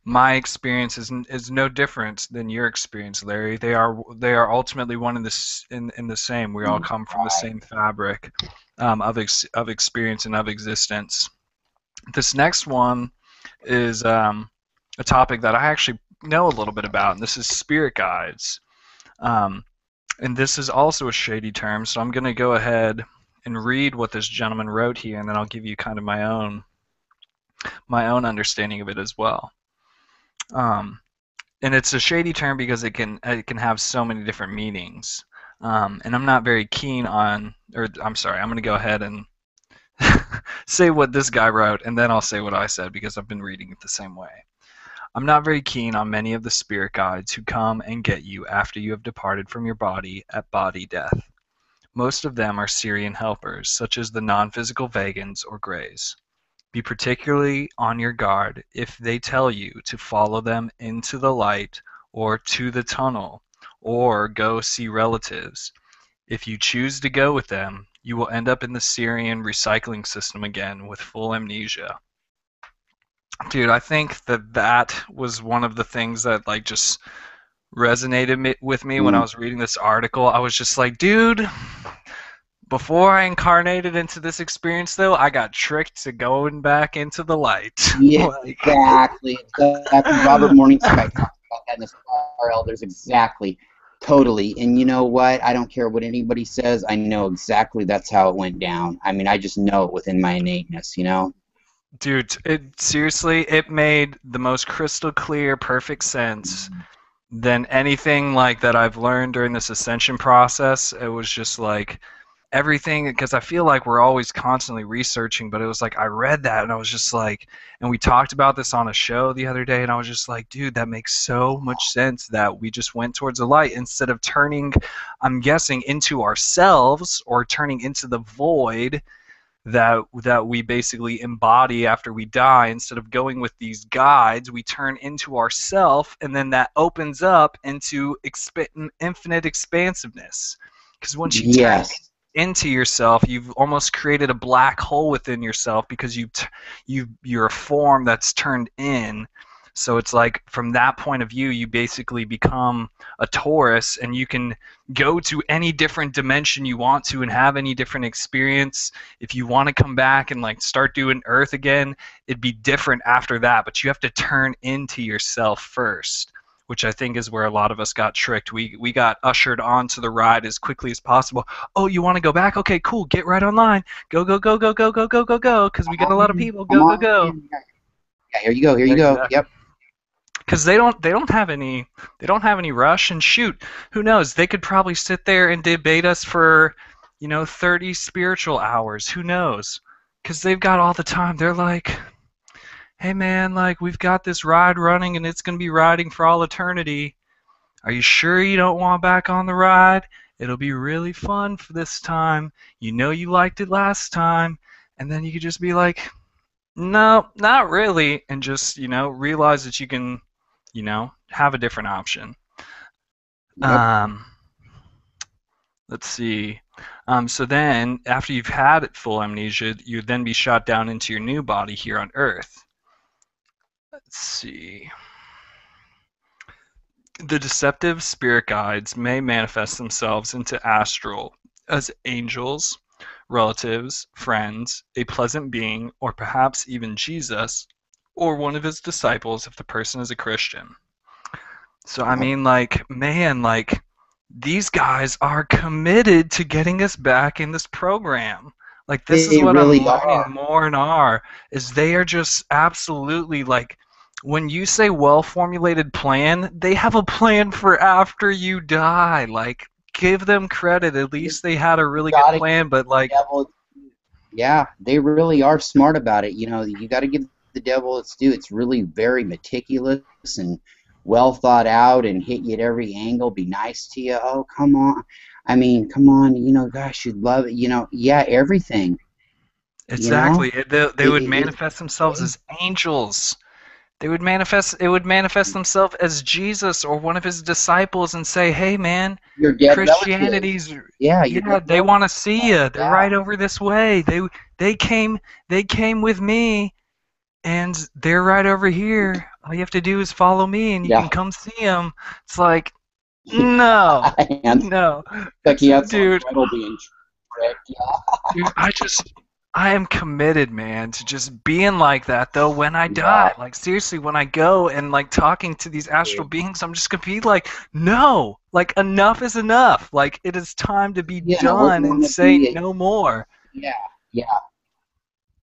my experience is no different than your experience, Larry. They are ultimately one in the same. We all come from the Right. same fabric of experience and of existence. This next one is a topic that I actually know a little bit about, and this is spirit guides. Um, and this is also a shady term, so I'm going to go ahead and read what this gentleman wrote here, and then I'll give you kind of my own understanding of it as well. Um, and it's a shady term because it can have so many different meanings. And I'm not very keen on, or I'm sorry, I'm going to go ahead and say what this guy wrote, and then I'll say what I said because I've been reading it the same way. I'm not very keen on many of the spirit guides who come and get you after you have departed from your body at body death. Most of them are Syrian helpers, such as the non-physical vegans or greys. Be particularly on your guard if they tell you to follow them into the light or to the tunnel or go see relatives. If you choose to go with them, you will end up in the Syrian recycling system again with full amnesia. Dude, I think that was one of the things that like just resonated with me when I Mm. was reading this article. I was just like, dude, before I incarnated into this experience, though, I got tricked to going back into the light. Yeah, Like, exactly. Robert Morningsky talks about that in the Star Elders. Exactly. Totally. And you know what? I don't care what anybody says. I know exactly that's how it went down. I mean, I just know it within my innateness. dude, it made the most crystal clear, perfect sense than anything like that I've learned during this ascension process. It was just like everything, because I feel like we're always constantly researching, but it was like I read that and I was just like, and we talked about this on a show the other day, and I was just like, dude, that makes so much sense that we just went towards the light instead of turning, I'm guessing, into ourselves or turning into the void that we basically embody after we die. Instead of going with these guides, we turn into ourself, and then that opens up into infinite expansiveness, because once you turn Yes. into yourself, you've almost created a black hole within yourself because you're a form that's turned in. So it's like from that point of view, you basically become a Taurus, and you can go to any different dimension you want to and have any different experience. If you want to come back and like start doing Earth again, it'd be different after that. But you have to turn into yourself first, which I think is where a lot of us got tricked. We got ushered onto the ride as quickly as possible. Oh, you want to go back? Okay, cool. Get right online. Go, go, go, go, go, go, go, go, go, because we got a lot of people. Come Go, go, on go. in. Yeah, here you go. Here you go. Exactly. Yep. because they don't have any rush. And shoot, who knows, they could probably sit there and debate us for 30 spiritual hours. Who knows, because they've got all the time. They're like, hey man, like, we've got this ride running and it's going to be riding for all eternity. Are you sure you don't want back on the ride? It'll be really fun for this time. You liked it last time. And then you could just be like, no, not really, and just, realize that you can, have a different option. Yep. Um, let's see. So then, after you've had full amnesia, you'd then be shot down into your new body here on Earth. Let's see. The deceptive spirit guides may manifest themselves into astral as angels, relatives, friends, a pleasant being, or perhaps even Jesus, or one of his disciples if the person is a Christian. So I Yep. mean, like, man, like, these guys are committed to getting us back in this program. Like, this is They what I'm really learning are. more and more, is they are just absolutely like, when you say well-formulated plan, they have a plan for after you die. Like, give them credit. At You, least they had a you really good got to give plan, but the like, devil. Yeah, they really are smart about it. You got to give the devil its due. It's really very meticulous and well thought out and hit you at every angle, be nice to you. Oh, come on. I mean, come on, gosh, you'd love it. Yeah, everything, you know? exactly. They would It's manifest themselves okay. as angels. It would manifest themselves as Jesus or one of his disciples and say, "Hey man, Your dead relatives. Christianity's, Yeah, your yeah, dead they want to relatives. see you. They're Yeah, right over this way. They came they came with me and they're right over here. All you have to do is follow me and you yeah. can come see them." It's like, "No. And No. like you had some Dude, Gretel being tricked. Dude, I am committed, man, to just being like that though when I Yeah, die. Like seriously, when I go and like talking to these astral yeah. beings, I'm just gonna be like, no, like enough is enough. Like it is time to be Yeah, I wouldn't done and want to say be. no more. Yeah, yeah.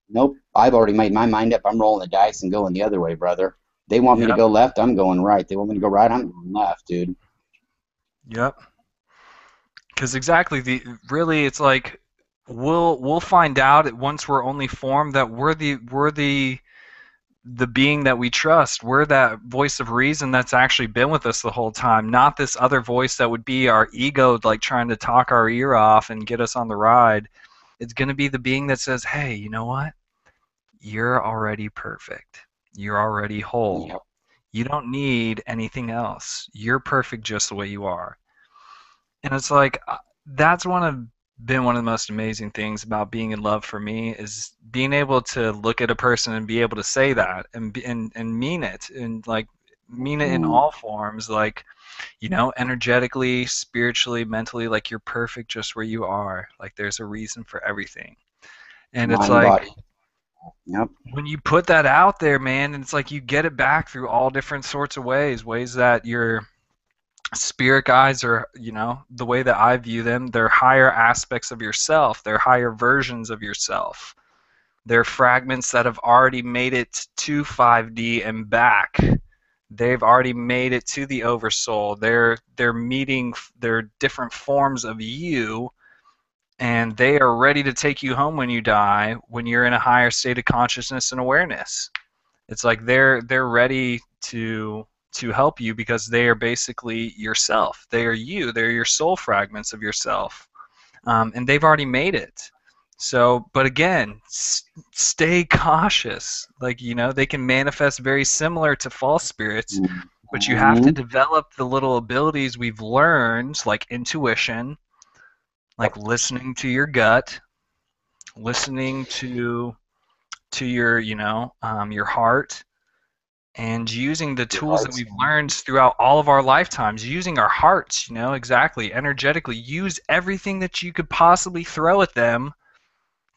Nope. I've already made my mind up. I'm rolling the dice and going the other way, brother. They want me to Yep, go left, I'm going right. They want me to go right, I'm going left, dude. yep. Because exactly the really, it's like we'll find out once we're only formed that we're the being that we trust. We're that voice of reason that's actually been with us the whole time, not this other voice that would be our ego, like trying to talk our ear off and get us on the ride. It's going to be the being that says, hey, you know what? You're already perfect. You're already whole. Yep. You don't need anything else. You're perfect just the way you are. And it's like that's been one of the most amazing things about being in love for me is being able to look at a person and be able to say that and mean it and like mean it in Mm, all forms, like energetically, spiritually, mentally, like you're perfect just where you are, like there's a reason for everything. And it's mind, like body. Yep. when you put that out there, man, and it's like you get it back through all different sorts of ways that you're spirit guides are, the way that I view them, they're higher aspects of yourself, they're higher versions of yourself, they're fragments that have already made it to 5D and back. They've already made it to the oversoul. They're meeting their different forms of you, and they are ready to take you home when you die, when you're in a higher state of consciousness and awareness. It's like they're ready to help you because they are basically yourself. They are you. They're your soul fragments of yourself, and they've already made it. So, but again, stay cautious. Like they can manifest very similar to false spirits, but you have to Mm-hmm. develop the little abilities we've learned, like intuition, like Yep. listening to your gut, listening to your your heart, and using the Your tools that heart's we've learned throughout all of our lifetimes, using our hearts, exactly, energetically, use everything that you could possibly throw at them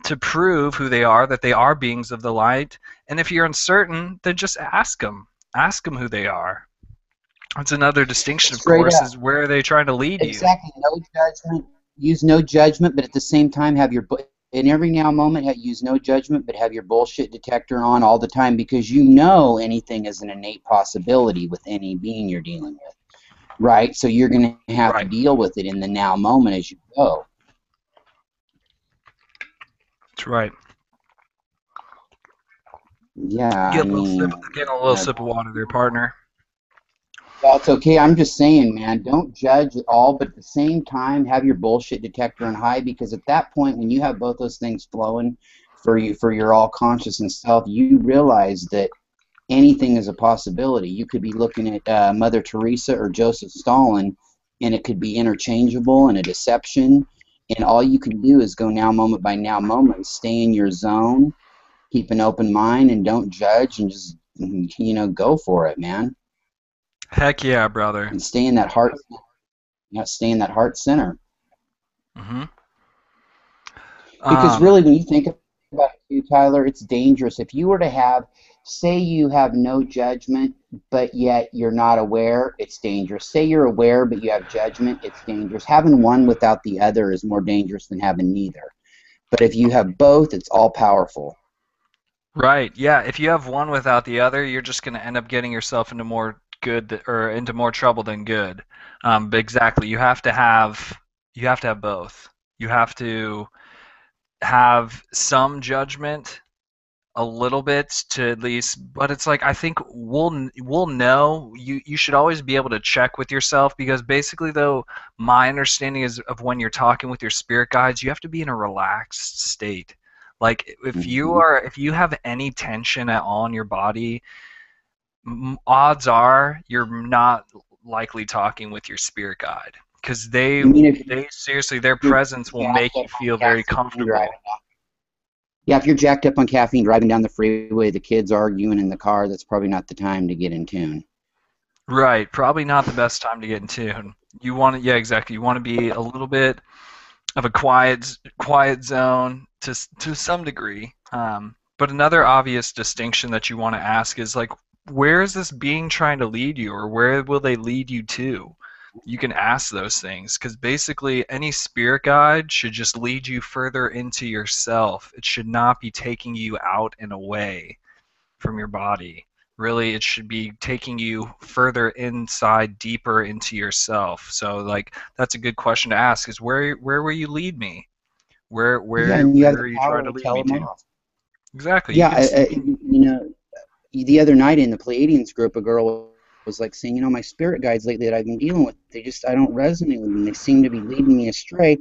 to prove who they are, that they are beings of the light. And if you're uncertain, then just ask them. Ask them who they are. That's another distinction, of straight course, up. is where are they trying to lead you? Exactly. No judgment. Use no judgment, but at the same time have your in every now moment, use no judgment, but have your bullshit detector on all the time, because you know anything is an innate possibility with any being you're dealing with, right? So you're going to have to Right. deal with it in the now moment as you go. That's right. Yeah, I mean, Getting a little sip of water there, partner. that's okay. I'm just saying, man, don't judge at all, but at the same time, have your bullshit detector on high, because at that point, when you have both those things flowing for you, for your all conscious and self, you realize that anything is a possibility. You could be looking at Mother Teresa or Joseph Stalin, and it could be interchangeable and a deception. And all you can do is go now moment by now moment, stay in your zone, keep an open mind, and don't judge, and just go for it, man, Heck yeah, brother. and stay in that heart. Stay in that heart center. Hmm. Because Um, really, when you think about it too, Tyler, it's dangerous. If you were to have, say you have no judgment, but yet you're not aware, it's dangerous. Say you're aware, but you have judgment, it's dangerous. Having one without the other is more dangerous than having neither. But if you have both, it's all powerful. right. Yeah. If you have one without the other, you're just going to end up getting yourself into more or into more trouble than good. But exactly. You have to have both. You have to have some judgment a little bit to at least, but it's like I think we'll know. You should always be able to check with yourself, because basically, though, my understanding is of when you're talking with your spirit guides, you have to be in a relaxed state. Like Mm-hmm. if you have any tension at all in your body, odds are you're not likely talking with your spirit guide, because You mean if they seriously, their you're presence will jacked make up you on feel very caffeine driving? comfortable. Yeah, if you're jacked up on caffeine driving down the freeway, the kids arguing in the car, that's probably not the time to get in tune. Right, probably not the best time to get in tune. You want to, yeah, exactly. You want to be a little bit of a quiet zone to some degree. But another obvious distinction that you want to ask is like, where is this being trying to lead you, or where will they lead you to? You can ask those things, because basically any spirit guide should just lead you further into yourself. It should not be taking you out and away from your body. Really, it should be taking you further inside, deeper into yourself. So, like, that's a good question to ask: is where will you lead me? Yeah, and you have Where the are you power trying to to lead tell me them to? off. Exactly. Yeah, the other night in the Pleiadians group, a girl was like saying, my spirit guides lately that I've been dealing with, I don't resonate with them. They seem to be leading me astray.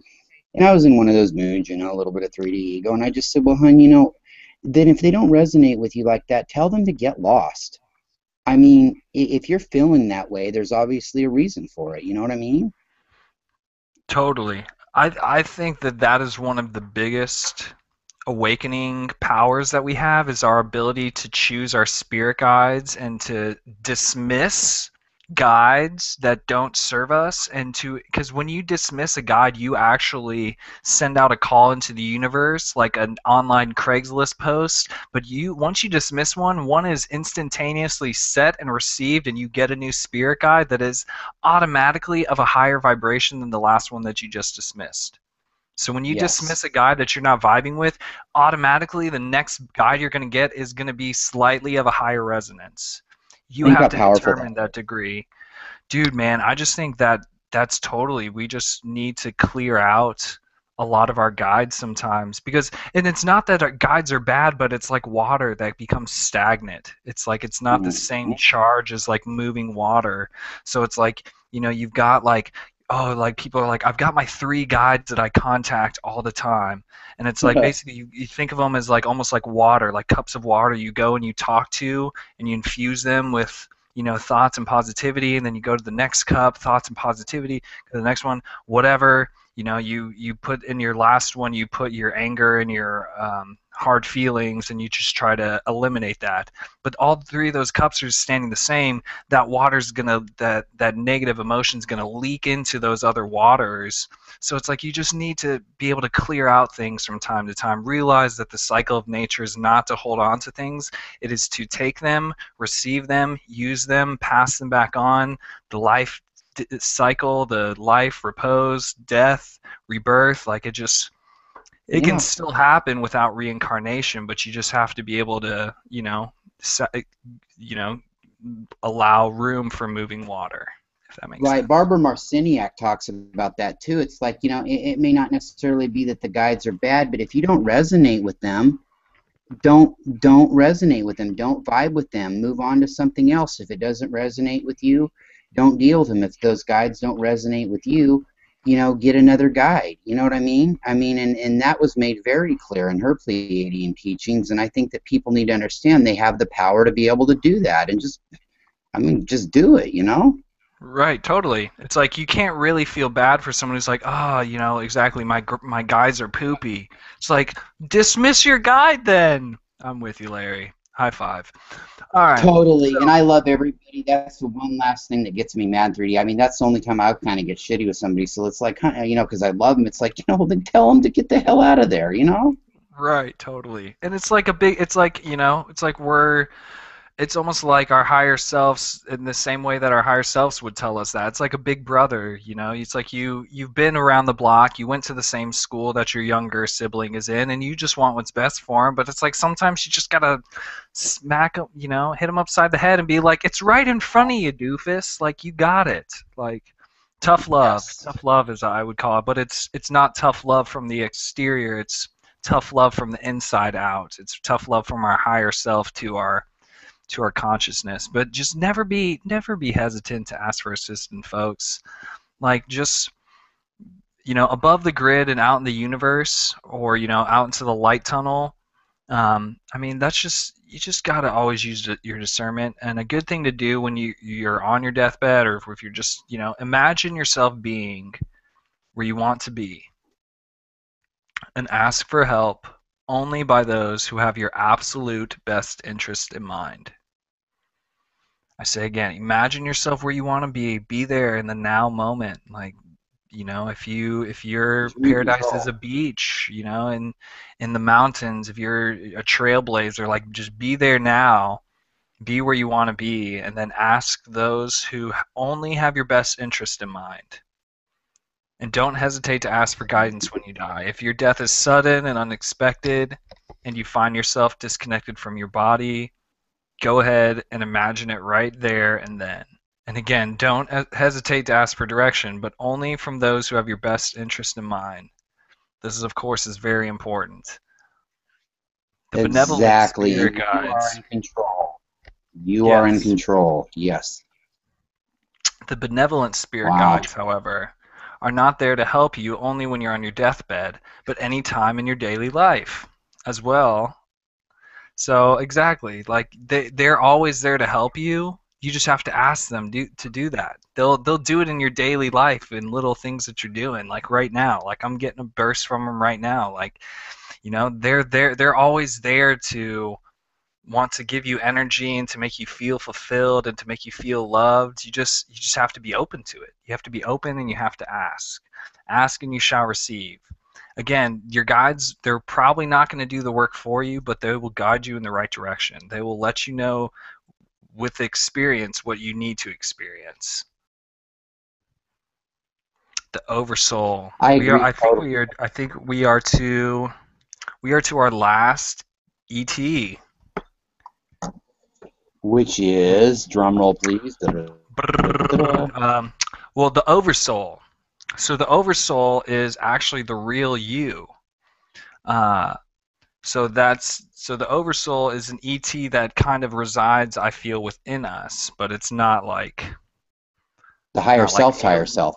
And I was in one of those moods, a little bit of 3D ego. And I just said, well, hon, then if they don't resonate with you like that, tell them to get lost. I mean, if you're feeling that way, there's obviously a reason for it. You know what I mean? Totally. I think that that is one of the biggest awakening powers that we have, is our ability to choose our spirit guides and to dismiss guides that don't serve us, and to, because when you dismiss a guide, you actually send out a call into the universe, like an online Craigslist post. But you, once you dismiss one is instantaneously set and received, and you get a new spirit guide that is automatically of a higher vibration than the last one that you just dismissed. So when you Yes. dismiss a guide that you're not vibing with, automatically the next guide you're going to get is going to be slightly of a higher resonance. You Think have how to powerful that determine that degree. Dude, man, I just think that that's totally, we just need to clear out a lot of our guides sometimes, because, and it's not that our guides are bad, but it's like water that becomes stagnant. It's like it's not the is. same charge as like moving water. So it's like, you've got like, oh, like people are like, I've got my three guides that I contact all the time. And it's like Mhm. basically you think of them as like almost like water, like cups of water you go and you talk to, and you infuse them with, thoughts and positivity, and then you go to the next cup, thoughts and positivity, to the next one, whatever. You put in your last one, you put your anger and your hard feelings, and you just try to eliminate that. But all three of those cups are standing the same. That water's gonna, that negative emotion's gonna leak into those other waters. So it's like you just need to be able to clear out things from time to time. Realize that the cycle of nature is not to hold on to things. It is to take them, receive them, use them, pass them back on. The life cycle, the life, repose, death, rebirth, like it just, it can Yeah. still happen without reincarnation, but you just have to be able to, you know, allow room for moving water, if that makes Right. sense. Barbara Marciniak talks about that too. It's like, it may not necessarily be that the guides are bad, but if you don't resonate with them, don't resonate with them. Don't vibe with them. Move on to something else. If it doesn't resonate with you, don't deal with them. If those guides don't resonate with you, get another guide. You know what I mean? And that was made very clear in her Pleiadian teachings. And I think that people need to understand they have the power to be able to do that. And just do it. Right, totally. It's like you can't really feel bad for someone who's like, oh, exactly. My guides are poopy. It's like dismiss your guide then. I'm with you, Larry. High five. All right. So Totally, and I love everybody. That's the one last thing that gets me mad in 3D. That's the only time I kind of get shitty with somebody. So it's like, because I love them. It's like, then tell them to get the hell out of there. right, totally. And it's like a big. It's like it's like we're it's almost like our higher selves in the same way that our higher selves would tell us that. It's like a big brother, It's like you've been around the block, you went to the same school that your younger sibling is in, and you just want what's best for him. But it's like sometimes you just gotta smack him, hit him upside the head and be like, "It's right in front of you, doofus. Like you got it." Like tough love, Yes. tough love is I would call it, but it's not tough love from the exterior. It's tough love from the inside out. It's tough love from our higher self to our consciousness. But just never be hesitant to ask for assistance, folks. Like just above the grid and out in the universe, or out into the light tunnel. That's just you just gotta always use your discernment. And a good thing to do when you're on your deathbed, or if you're just imagine yourself being where you want to be, and ask for help only by those who have your absolute best interest in mind. I say again, imagine yourself where you want to be there in the now moment. Like, if your Because you're in paradise is a control. beach, in the mountains, if you're a trailblazer, like just be there now, be where you want to be, and then ask those who only have your best interest in mind. And don't hesitate to ask for guidance when you die. If your death is sudden and unexpected, and you find yourself disconnected from your body, go ahead and imagine it right there and then. And again, don't hesitate to ask for direction, but only from those who have your best interest in mind. This is, of course, is very important. The benevolent Exactly, spirit and you are guides. in control. You are in Yes. control. Yes. The benevolent spirit Wow. guides, however, are not there to help you only when you're on your deathbed, but any time in your daily life as well. So exactly, like they're always there to help you. You just have to ask them to do that. They'll do it in your daily life in little things that you're doing, like right now. Like I'm getting a burst from them right now. Like they're always there to want to give you energy and to make you feel fulfilled and to make you feel loved. You just have to be open to it. You have to be open and you have to ask. Ask and you shall receive. Again, your guides, they're probably not going to do the work for you, but they will guide you in the right direction. They will let you know with experience what you need to experience. The oversoul. I We are agree I think totally. we are I think we are to our last ET. Which is, drum roll please. Da-da-da-da-da. Well, the oversoul. So the oversoul is actually the real you. Uh, so the oversoul is an ET that kind of resides, I feel, within us, but it's The higher not like self's higher self.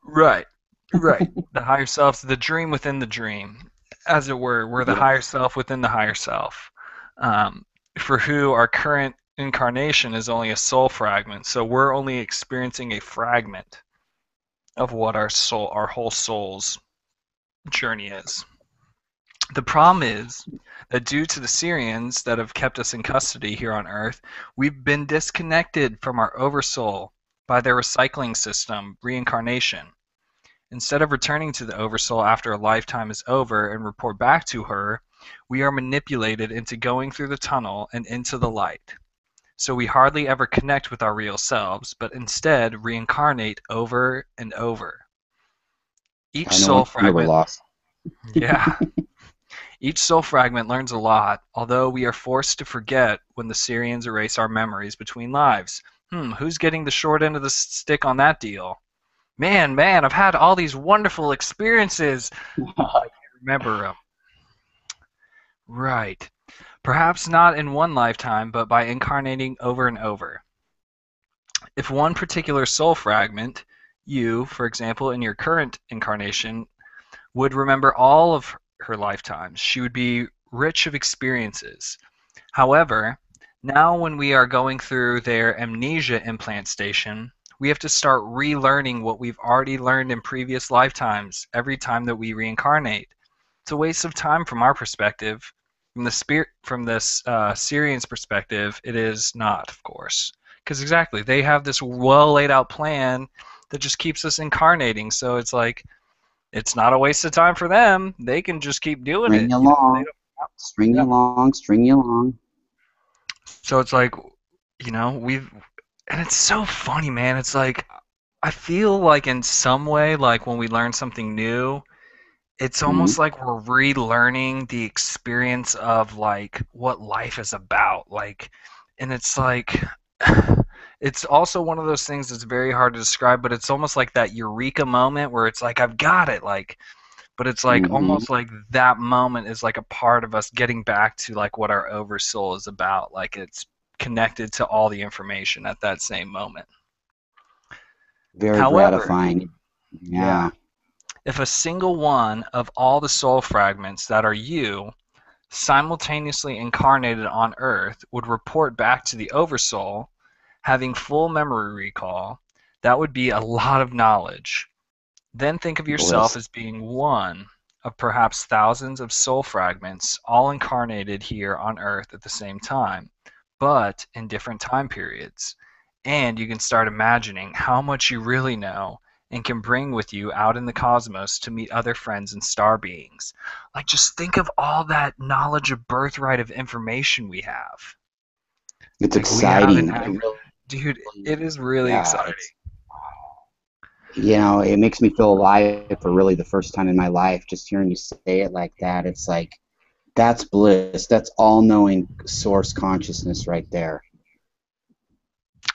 right, right. The higher self's the dream within the dream, as it were. We're the Yep. higher self within the higher self. Um, for who our current incarnation is only a soul fragment, so we're only experiencing a fragment of what our whole soul's journey is. The problem is that due to the Syrians that have kept us in custody here on Earth, we've been disconnected from our oversoul by their recycling system, reincarnation. Instead of returning to the oversoul after a lifetime is over and report back to her, we are manipulated into going through the tunnel and into the light. So we hardly ever connect with our real selves, but instead reincarnate over and over. Each I know soul when we're fragment lost. Yeah. Each soul fragment learns a lot, although we are forced to forget when the Syrians erase our memories between lives. Who's getting the short end of the stick on that deal? Man, I've had all these wonderful experiences. I can't remember them. Right. Perhaps not in one lifetime, but by incarnating over and over. If one particular soul fragment, you, for example, in your current incarnation, would remember all of her lifetimes, she would be rich of experiences. However, now when we are going through their amnesia implant station, we have to start relearning what we've already learned in previous lifetimes every time that we reincarnate. It's a waste of time from our perspective. From this Syrian's perspective, it is not, of course, because exactly they have this well laid out plan that just keeps us incarnating. So it's like it's not a waste of time for them. They can just keep doing String it. you You know, they along, don't. string you Yeah. along, string you along. So it's like, we've, and it's so funny, man. It's like I feel like in some way, like when we learn something new, it's almost Mhm. like we're relearning the experience of like what life is about. Like, and it's like it's also one of those things that's very hard to describe, but it's almost like that eureka moment where it's like I've got it. Like, but it's like Mhm. almost like that moment is like a part of us getting back to like what our oversoul is about. Like it's connected to all the information at that same moment. Very However, gratifying. yeah, Yeah. if a single one of all the soul fragments that are you simultaneously incarnated on Earth would report back to the Oversoul, having full memory recall, that would be a lot of knowledge. Then think of yourself Bliss. as being one of perhaps thousands of soul fragments, all incarnated here on Earth at the same time, but in different time periods. And you can start imagining how much you really know and can bring with you out in the cosmos to meet other friends and star beings. Like, just think of all that knowledge of birthright of information we have. It's Like, we haven't exciting. had, It really, dude, it is really yeah. exciting. It's it makes me feel alive for really the first time in my life. Just hearing you say it like that, it's like that's bliss. That's all-knowing source consciousness right there.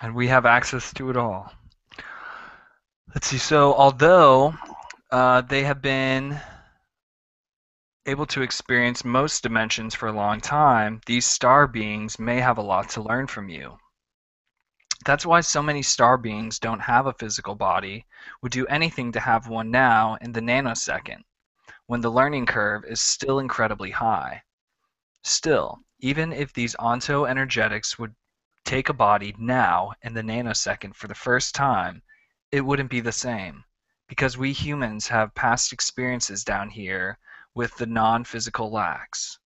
And we have access to it all. Let's see. So, although they have been able to experience most dimensions for a long time, these star beings may have a lot to learn from you. That's why so many star beings don't have a physical body, would do anything to have one now in the nanosecond, when the learning curve is still incredibly high. Still, even if these onto-energetics would take a body now in the nanosecond for the first time, it wouldn't be the same, because we humans have past experiences down here with the non-physical lacks.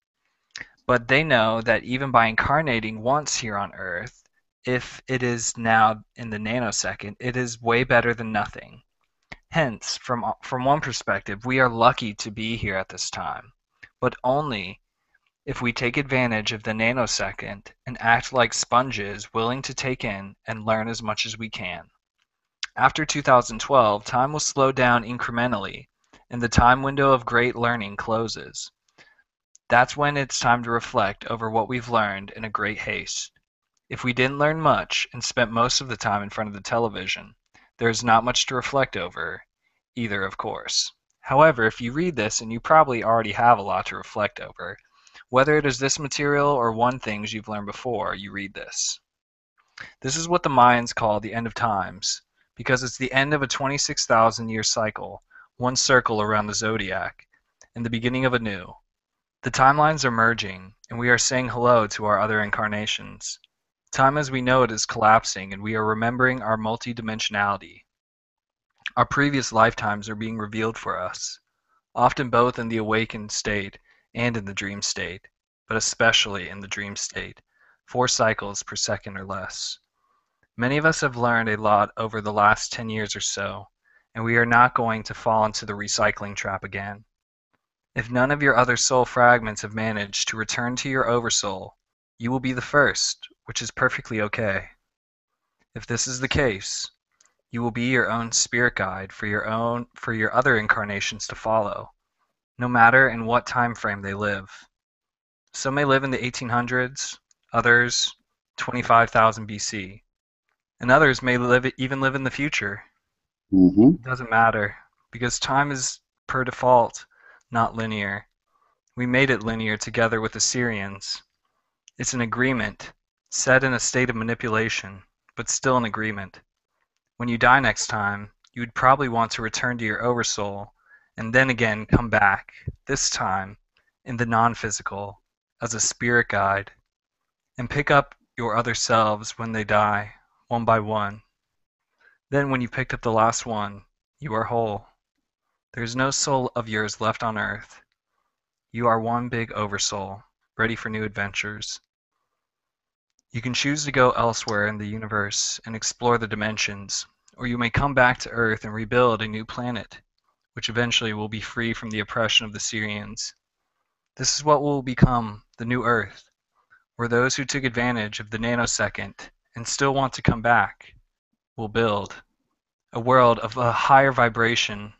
But they know that even by incarnating once here on Earth, if it is now in the nanosecond, it is way better than nothing. Hence, from one perspective, we are lucky to be here at this time, but only if we take advantage of the nanosecond and act like sponges willing to take in and learn as much as we can. After 2012, time will slow down incrementally, and the time window of great learning closes. That's when it's time to reflect over what we've learned in a great haste. If we didn't learn much and spent most of the time in front of the television, there is not much to reflect over, either, of course. However, if you read this, and you probably already have a lot to reflect over, whether it is this material or one things you've learned before you read this. This is what the Mayans call the end of times, because it's the end of a 26,000-year cycle, one circle around the zodiac, and the beginning of a new. The timelines are merging, and we are saying hello to our other incarnations. Time as we know it is collapsing, and we are remembering our multidimensionality. Our previous lifetimes are being revealed for us, often both in the awakened state and in the dream state, but especially in the dream state, 4 cycles per second or less. Many of us have learned a lot over the last 10 years or so, and we are not going to fall into the recycling trap again. If none of your other soul fragments have managed to return to your oversoul, you will be the first, which is perfectly okay. If this is the case, you will be your own spirit guide for your other incarnations to follow. no matter in what time frame they live. Some may live in the 1800s, others 25,000 BC, and others may even live in the future. Mm-hmm. It doesn't matter because time is per default not linear. We made it linear together with the Syrians. It's an agreement, set in a state of manipulation, but still an agreement. When you die next time, you would probably want to return to your oversoul and then again come back, this time in the non-physical, as a spirit guide, and pick up your other selves when they die, one by one. Then when you picked up the last one, you are whole. There is no soul of yours left on earth. You are one big oversoul, ready for new adventures. You can choose to go elsewhere in the universe and explore the dimensions, or you may come back to Earth and rebuild a new planet, which eventually will be free from the oppression of the Syrians. This is what will become the new Earth, where those who took advantage of the nanosecond and still want to come back will build a world of a higher vibration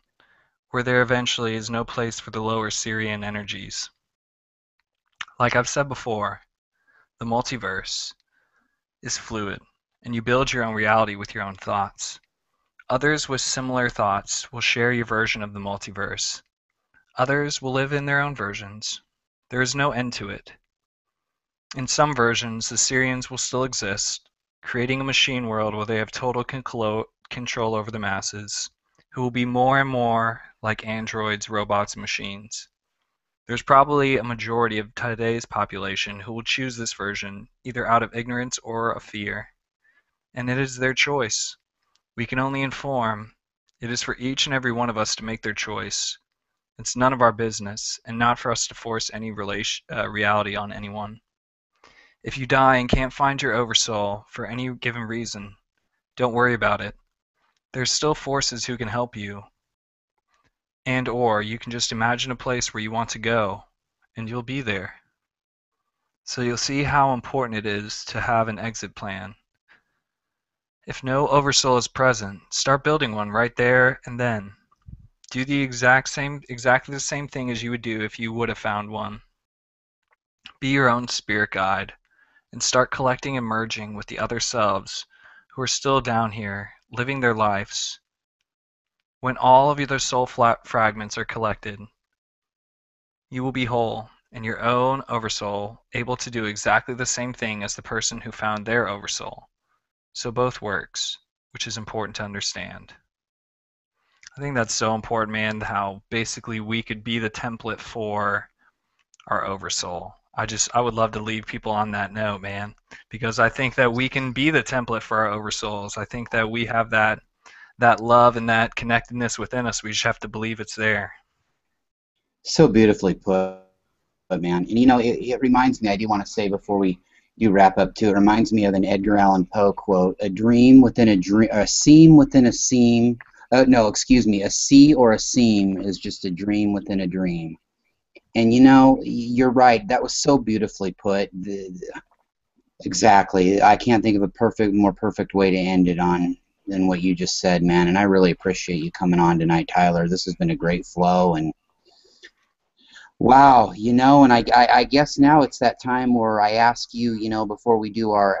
where there eventually is no place for the lower Syrian energies. Like I've said before, the multiverse is fluid, and you build your own reality with your own thoughts. Others with similar thoughts will share your version of the multiverse. Others will live in their own versions. There is no end to it. In some versions, the Syrians will still exist, creating a machine world where they have total control over the masses, who will be more and more like androids, robots, and machines. There's probably a majority of today's population who will choose this version, either out of ignorance or a fear. And it is their choice. We can only inform. It is for each and every one of us to make their choice. It's none of our business, and not for us to force any reality on anyone. If you die and can't find your oversoul for any given reason, don't worry about it. There's still forces who can help you, and or you can just imagine a place where you want to go, and you'll be there. So you'll see how important it is to have an exit plan. If no oversoul is present, start building one right there and then. Do the exactly the same thing as you would do if you would have found one. Be your own spirit guide and start collecting and merging with the other selves who are still down here, living their lives. When all of your soul fragments are collected, you will be whole and your own oversoul able to do exactly the same thing as the person who found their oversoul. So both works, which is important to understand. I think that's so important, man, how basically we could be the template for our oversoul. I would love to leave people on that note, man, because I think that we can be the template for our oversouls. I think that we have that love and that connectedness within us. We just have to believe it's there. So beautifully put, man. And you know, it reminds me, I do want to say before we do wrap up too, it reminds me of an Edgar Allan Poe quote, a dream within a dream, a seam within a seam. No, excuse me, a sea or a seam is just a dream within a dream. And you know, you're right. That was so beautifully put. Exactly. I can't think of a more perfect way to end it on than what you just said, man. And I really appreciate you coming on tonight, Tyler. This has been a great flow, and wow, you know, and I guess now it's that time where I ask you, you know, before we do our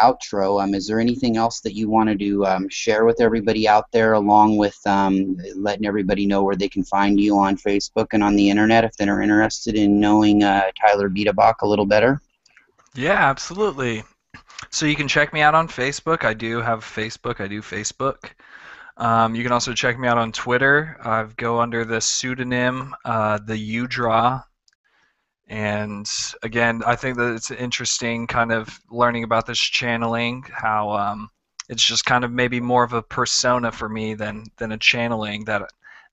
outro, is there anything else that you wanted to share with everybody out there, along with letting everybody know where they can find you on Facebook and on the internet if they're interested in knowing Tyler Biedebach a little better? Yeah, absolutely. So you can check me out on Facebook. I do have Facebook. I do Facebook. You can also check me out on Twitter. I go under the pseudonym the Udraw. And again, I think that it's interesting kind of learning about this channeling, how it's just kind of maybe more of a persona for me than a channeling that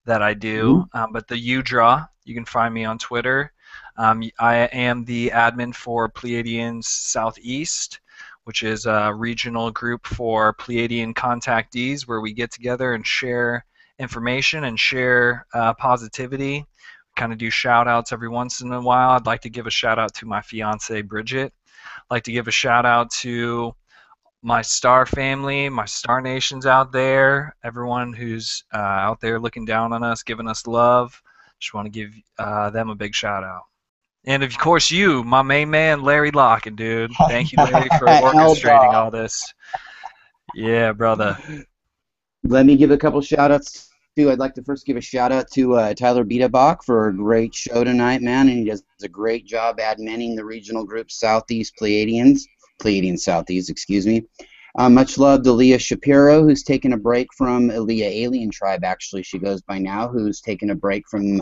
I do. Mm-hmm. But the Udraw, you can find me on Twitter. I am the admin for Pleiadians Southeast, which is a regional group for Pleiadian contactees where we get together and share information and share positivity. Kind of do shout outs every once in a while. I'd like to give a shout out to my fiance Bridget. I'd like to give a shout out to my star family, my star nations out there, everyone who's out there looking down on us, giving us love. Just want to give them a big shout out. And of course, you, my main man, Larry Locken, dude. Thank you, Larry, for L orchestrating Dog. all this. Yeah, brother. Let me give a couple shout outs too. I'd like to first give a shout out to Tyler Biedebach for a great show tonight, man. And he does a great job adminning the regional group Southeast Pleiadian Southeast, excuse me. Much love to Leah Shapiro, who's taken a break from Leah Alien Tribe, actually, she goes by now, who's taken a break from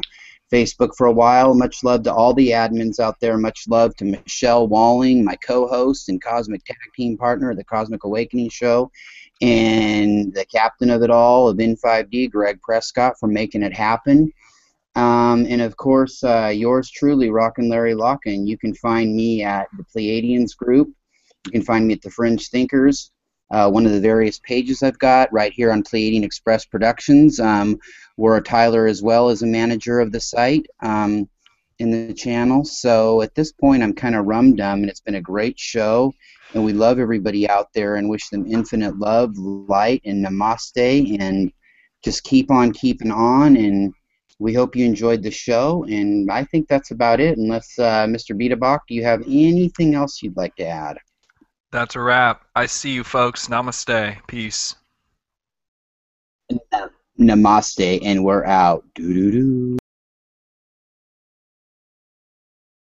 Facebook for a while. Much love to all the admins out there. Much love to Michelle Walling, my co-host and Cosmic Tag Team partner of the Cosmic Awakening Show, and the captain of it all of N5D, Greg Prescott, for making it happen. And of course, yours truly, Rockin' Larry Locken. You can find me at the Pleiadians group. You can find me at the Fringe Thinkers, one of the various pages I've got right here on Pleiadian Express Productions, where Tyler as well is a manager of the site in the channel. So at this point, I'm kind of rum-dum, and it's been a great show. And we love everybody out there and wish them infinite love, light, and namaste. And just keep on keeping on. And we hope you enjoyed the show. And I think that's about it, unless, Mr. Biedebach, do you have anything else you'd like to add? That's a wrap. I see you, folks. Namaste. Peace. Namaste, and we're out. Doo-doo-doo.